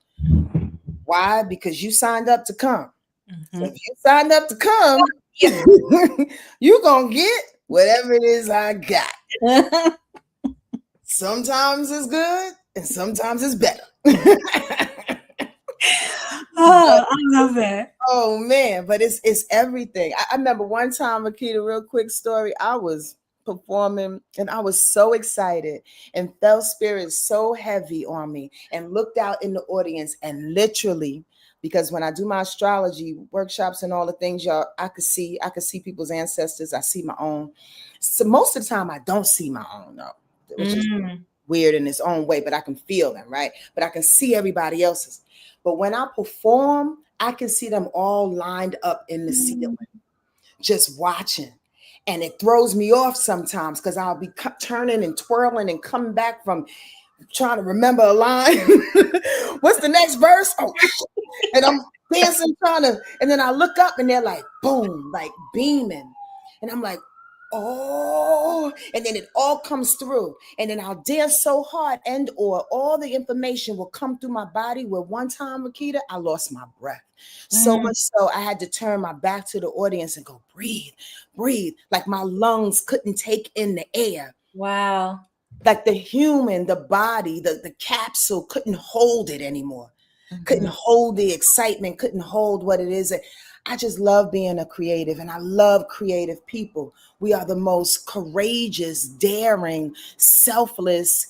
Why? Because you signed up to come. So Mm-hmm. if you signed up to come, you're going to get whatever it is I got. Sometimes it's good and sometimes it's better. Oh, I love that. Oh man, but it's everything. I remember one time, Rakita, real quick story. I was performing and I was so excited and felt spirit so heavy on me and looked out in the audience and literally, because when I do my astrology workshops and all the things, y'all, I could see people's ancestors. I see my own. So most of the time I don't see my own though, which is Mm. weird in its own way, but I can feel them, right? But I can see everybody else's. But when I perform, I can see them all lined up in the ceiling, just watching. And it throws me off sometimes because I'll be turning and twirling and coming back from trying to remember a line. What's the next verse? Oh, and I'm dancing, trying to, and then I look up and they're like, boom, like beaming. And I'm like, oh, and then it all comes through. And then I'll dance so hard, and or all the information will come through my body. Where one time, Rakita, I lost my breath. So Mm. much so I had to turn my back to the audience and go, breathe, breathe. Like my lungs couldn't take in the air. Wow. Like the human, the body, the capsule couldn't hold it anymore, couldn't Mm-hmm. hold the excitement, couldn't hold what it is. I just love being a creative and I love creative people. We are the most courageous, daring, selfless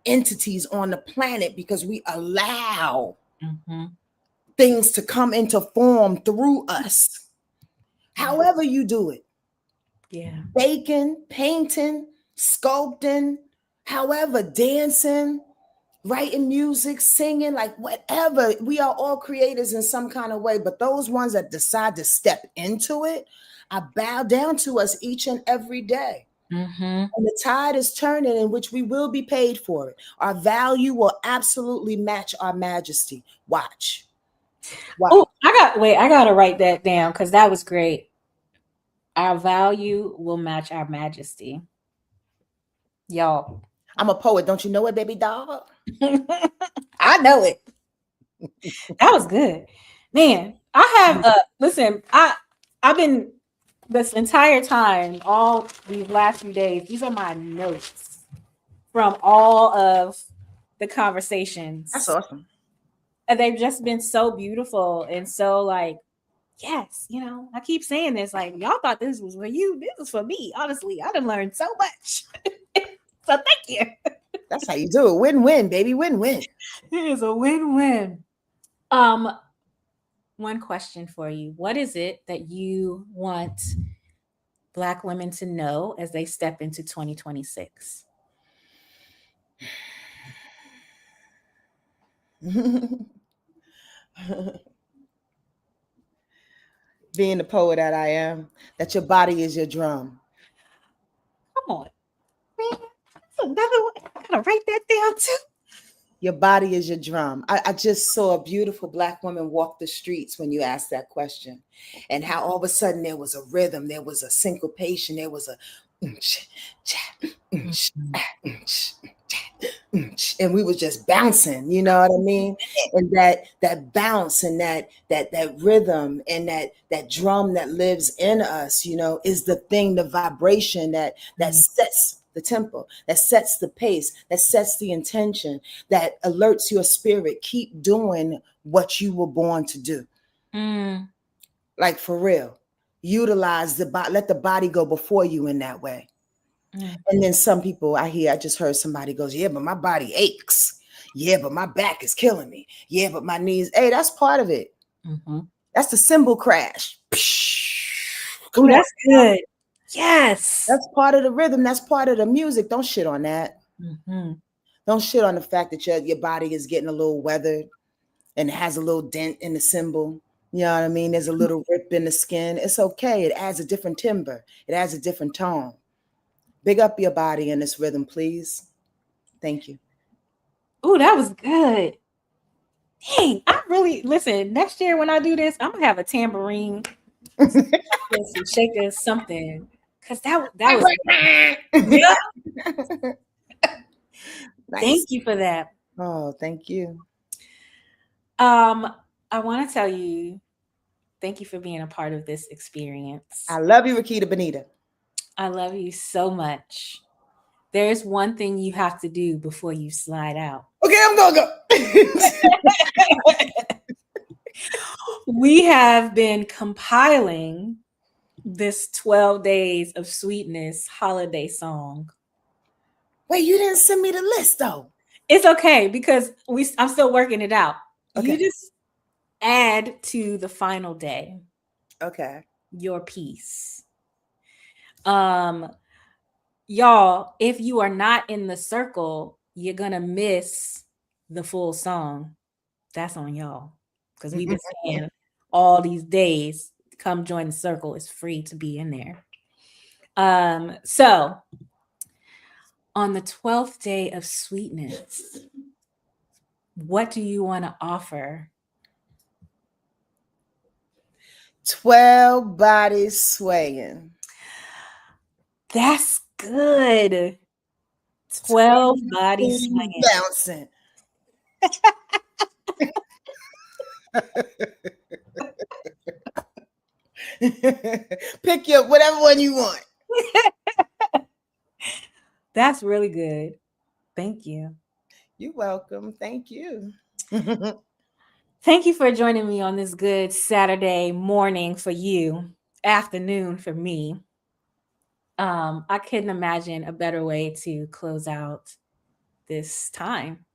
entities on the planet because we allow Mm-hmm. things to come into form through us. Yeah. However, you do it, Yeah. baking, painting, sculpting, however, dancing, writing music, singing, like whatever. We are all creators in some kind of way, but those ones that decide to step into it, I bow down to us each and every day. Mm-hmm. And the tide is turning in which we will be paid for it. Our value will absolutely match our majesty. Watch. Watch. Oh, I gotta write that down because that was great. Our value will match our majesty. Y'all. I'm a poet. Don't you know it, baby doll? I know it. That was good. Man, I have listen, I've been this entire time, all these last few days, these are my notes from all of the That's conversations. awesome. And they've just been so beautiful and so like Yes, I keep saying this. Like, y'all thought this was for you. This is for me. Honestly, I done learned so much. So thank you. That's how you do it. Win-win, baby. Win-win. It is a win-win. Um, one question for you. What is it that you want Black women to know as they step into 2026? Being the poet that I am, that your body is your drum. Come on, man. That's another one. I gotta write that down too. Your body is your drum. I just saw a beautiful Black woman walk the streets when you asked that question, and how all of a sudden there was a rhythm, there was a syncopation, there was a and we was just bouncing, you know what I mean? And that bounce and that rhythm and that drum that lives in us, is the thing, the vibration that sets the tempo, that sets the pace, that sets the intention, that alerts your spirit. Keep doing what you were born to do. Mm. Like, for real. Utilize the body, let the body go before you in that way. And then some people I just heard somebody goes, yeah, but my body aches. Yeah, but my back is killing me. Yeah, but my knees. Hey, that's part of it. Mm-hmm. That's the cymbal crash. Oh, Come on. that's good. Yes. That's part of the rhythm. That's part of the music. Don't shit on that. Mm-hmm. Don't shit on the fact that your body is getting a little weathered and it has a little dent in the cymbal. You know what I mean? There's a little rip in the skin. It's okay. It adds a different timbre. It adds a different tone. Big up your body in this rhythm, please. Thank you. Oh, that was good. Dang, I really listen. Next year when I do this, I'm gonna have a tambourine, some shakers, something. Cause that was yeah. Nice. Thank you for that. Oh, thank you. Um, I want to tell you, thank you for being a part of this experience. I love you, Rakita Benita. I love you so much. There's one thing you have to do before you slide out. Okay, I'm gonna go. We have been compiling this 12 days of sweetness holiday song. Wait, you didn't send me the list though. It's okay because I'm still working it out. You Okay. just add to the final day Okay. your piece. Um y'all, if you are not in the circle, you're going to miss the full song. That's on y'all because we've been saying all these days, come join the circle. It's free to be in there. So on the 12th day of sweetness, what do you want to offer? 12 bodies swaying. That's good. 12 bodies swinging. Bouncing. Pick your whatever one you want. That's really good. Thank you. You're welcome. Thank you. Thank you for joining me on this good Saturday morning for you, afternoon for me. I couldn't imagine a better way to close out this time.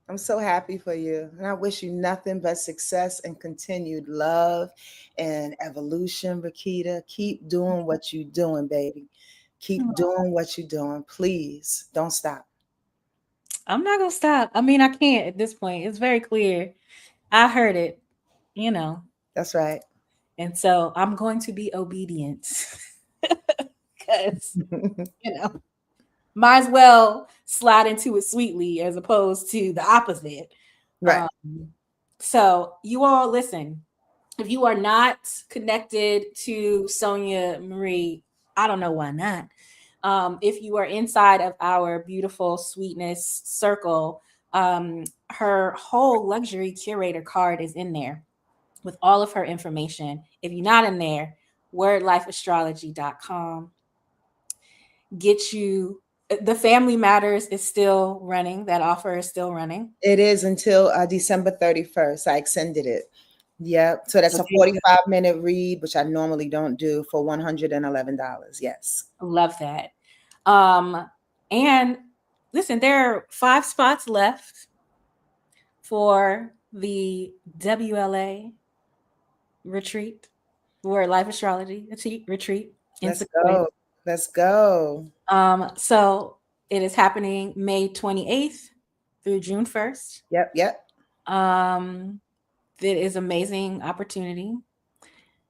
I'm so happy for you. And I wish you nothing but success and continued love and evolution, Rakita. Keep doing what you're doing, baby. Keep doing what you're doing. Please don't stop. I'm not gonna stop. I mean, I can't at this point. It's very clear. I heard it, you know, That's right. and so I'm going to be obedient because might as well slide into it sweetly as opposed to the opposite. Right. So you all listen. If you are not connected to Sonia Marie, I don't know why not. If you are inside of our beautiful sweetness circle, her whole luxury curator card is in there with all of her information. If you're not in there, wordlifeastrology.com. Get you the Family Matters is still running. That offer is still running. It is until December 31st. I extended it. Yep. So that's So a there you go. 45-minute read, which I normally don't do, for $111. Yes. Love that. And listen, there are 5 spots left for the WLA retreat, Word Life Astrology retreat in Let's Sequoia. go. Let's go. So it is happening May 28th through June 1st. Yep. Yep. Um, it is amazing opportunity.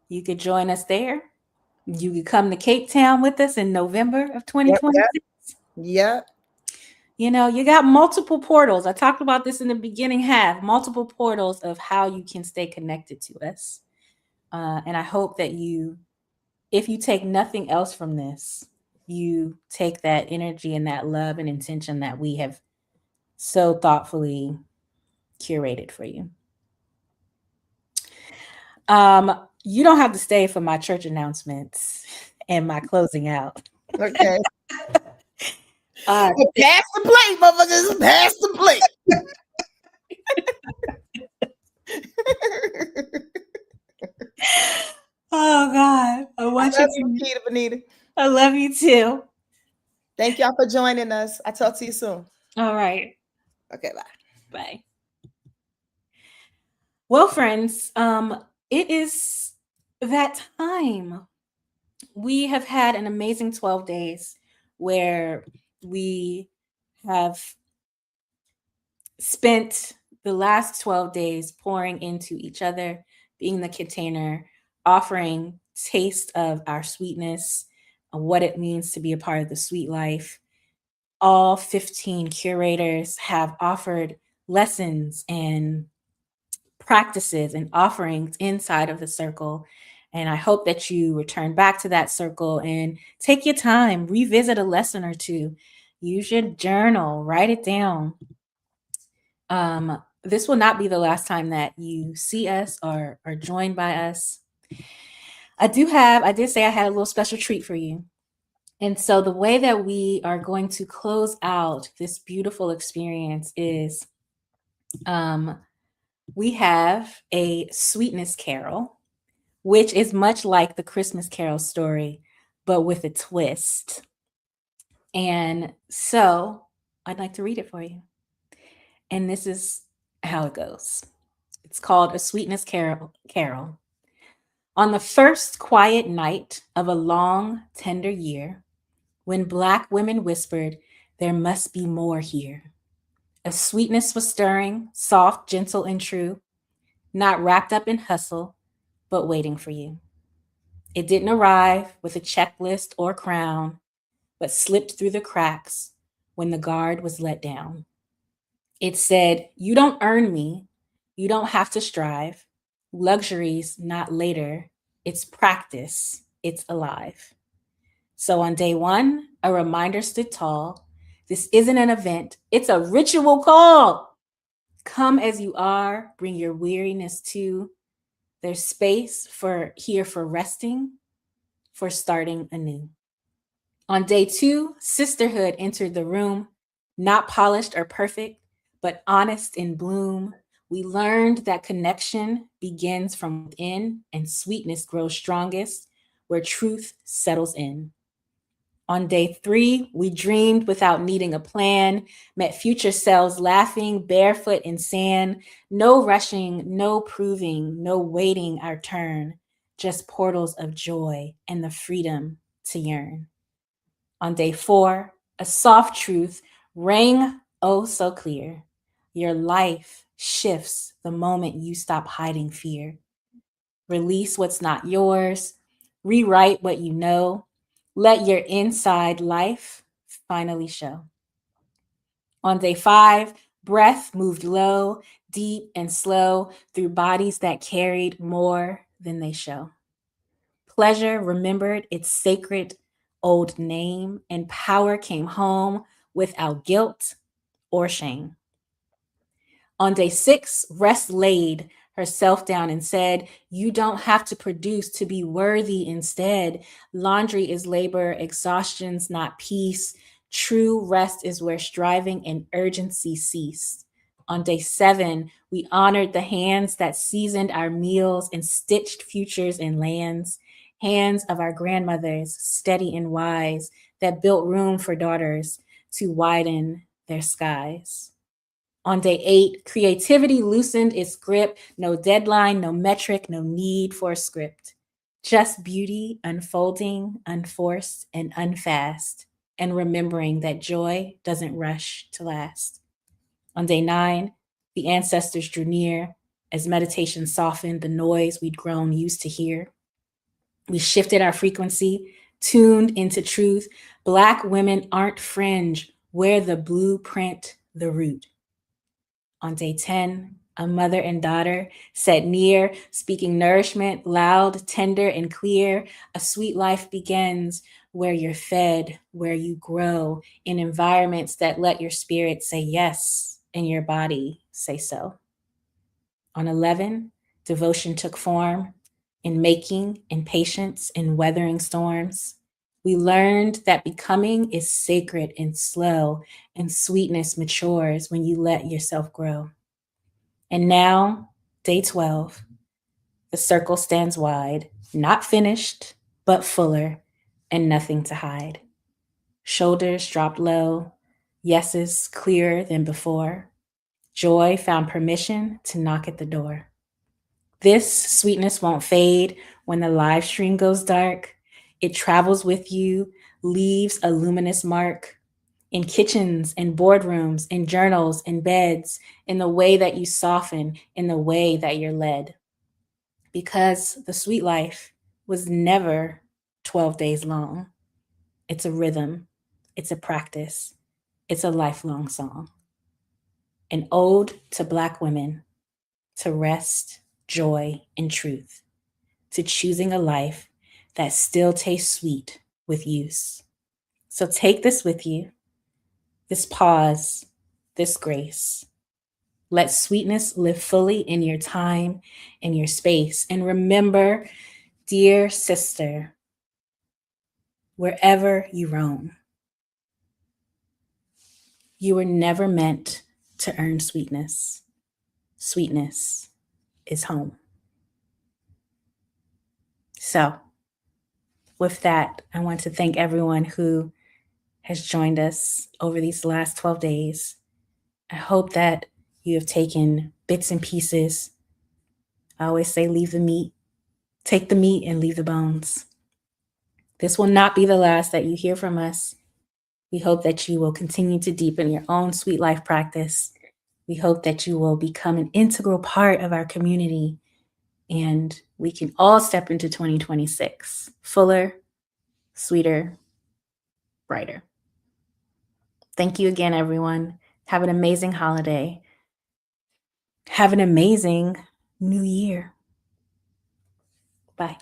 You could join us there. You could come to Cape Town with us in November of Yep. Yep. 2026. Yep. You know, you got multiple portals. I talked about this in the beginning half, multiple portals of how you can stay connected to us. And I hope that if you take nothing else from this, you take that energy and that love and intention that we have so thoughtfully curated for you. Um, you don't have to stay for my church announcements and my closing out. Okay. Uh, Pass the plate, motherfuckers. Pass the plate. oh God, I I want you love you, to. Keita Bonita. I love you too. Thank y'all for joining us. I'll talk to you soon. All right, Okay, bye. bye. Well, friends, it is that time. We have had an amazing 12 days where we have spent the last 12 days pouring into each other, being the container, offering taste of our sweetness, of what it means to be a part of the sweet life. All 15 curators have offered lessons and practices and offerings inside of the circle. And I hope that you return back to that circle and take your time, revisit a lesson or two, use your journal, write it down. This will not be the last time that you see us or are joined by us. I did say I had a little special treat for you. And so the way that we are going to close out this beautiful experience is um, we have a sweetness carol, which is much like the Christmas Carol story, but with a twist. And so I'd like to read it for you. And this is how it goes. It's called A Sweetness Carol. On the first quiet night of a long, tender year, when Black women whispered, "There must be more here." A sweetness was stirring, soft, gentle, and true, not wrapped up in hustle, but waiting for you. It didn't arrive with a checklist or crown, but slipped through the cracks when the guard was let down. It said, "You don't earn me. You don't have to strive. Luxuries, not later. It's practice. It's alive." So on day one, a reminder stood tall. This isn't an event, it's a ritual call. Come as you are, bring your weariness too. There's space for here for resting, for starting anew. On day two, sisterhood entered the room, not polished or perfect, but honest in bloom. We learned that connection begins from within and sweetness grows strongest where truth settles in. On day three, we dreamed without needing a plan, met future selves laughing barefoot in sand. No rushing, no proving, no waiting our turn, just portals of joy and the freedom to yearn. On day four, a soft truth rang oh so clear. Your life shifts the moment you stop hiding fear. Release what's not yours, rewrite what you know, let your inside life finally show. On day five, breath moved low, deep, and slow through bodies that carried more than they show. Pleasure remembered its sacred old name, and power came home without guilt or shame. On day six, rest laid herself down and said, "You don't have to produce to be worthy instead. Laundry is labor, exhaustion's not peace. True rest is where striving and urgency cease. On day 7, we honored the hands that seasoned our meals and stitched futures in lands, hands of our grandmothers, steady and wise, that built room for daughters to widen their skies. On day 8, creativity loosened its grip. No deadline, no metric, no need for a script. Just beauty unfolding, unforced, and unfast, and remembering that joy doesn't rush to last. On day 9, the ancestors drew near as meditation softened the noise we'd grown used to hear. We shifted our frequency, tuned into truth. Black women aren't fringe, we're the blueprint, the root. On day 10, a mother and daughter sat near, speaking nourishment, loud, tender, and clear. A sweet life begins where you're fed, where you grow, in environments that let your spirit say yes and your body say so. On 11, devotion took form in making, in patience, in weathering storms. We learned that becoming is sacred and slow, and sweetness matures when you let yourself grow. And now, day 12, the circle stands wide, not finished, but fuller, and nothing to hide. Shoulders dropped low, yeses clearer than before. Joy found permission to knock at the door. This sweetness won't fade when the live stream goes dark. It travels with you, leaves a luminous mark in kitchens, in boardrooms, in journals, in beds, in the way that you soften, in the way that you're led. Because the sweet life was never 12 days long. It's a rhythm, it's a practice, it's a lifelong song. An ode to Black women, to rest, joy, and truth, to choosing a life that still tastes sweet with use. So take this with you, this pause, this grace. Let sweetness live fully in your time, in your space. And remember, dear sister, wherever you roam, you were never meant to earn sweetness. Sweetness is home. So, with that, I want to thank everyone who has joined us over these last 12 days. I hope that you have taken bits and pieces. I always say, leave the meat, take the meat and leave the bones. This will not be the last that you hear from us. We hope that you will continue to deepen your own sweet life practice. We hope that you will become an integral part of our community and we can all step into 2026 fuller, sweeter, brighter. Thank you again, everyone. Have an amazing holiday. Have an amazing new year. Bye.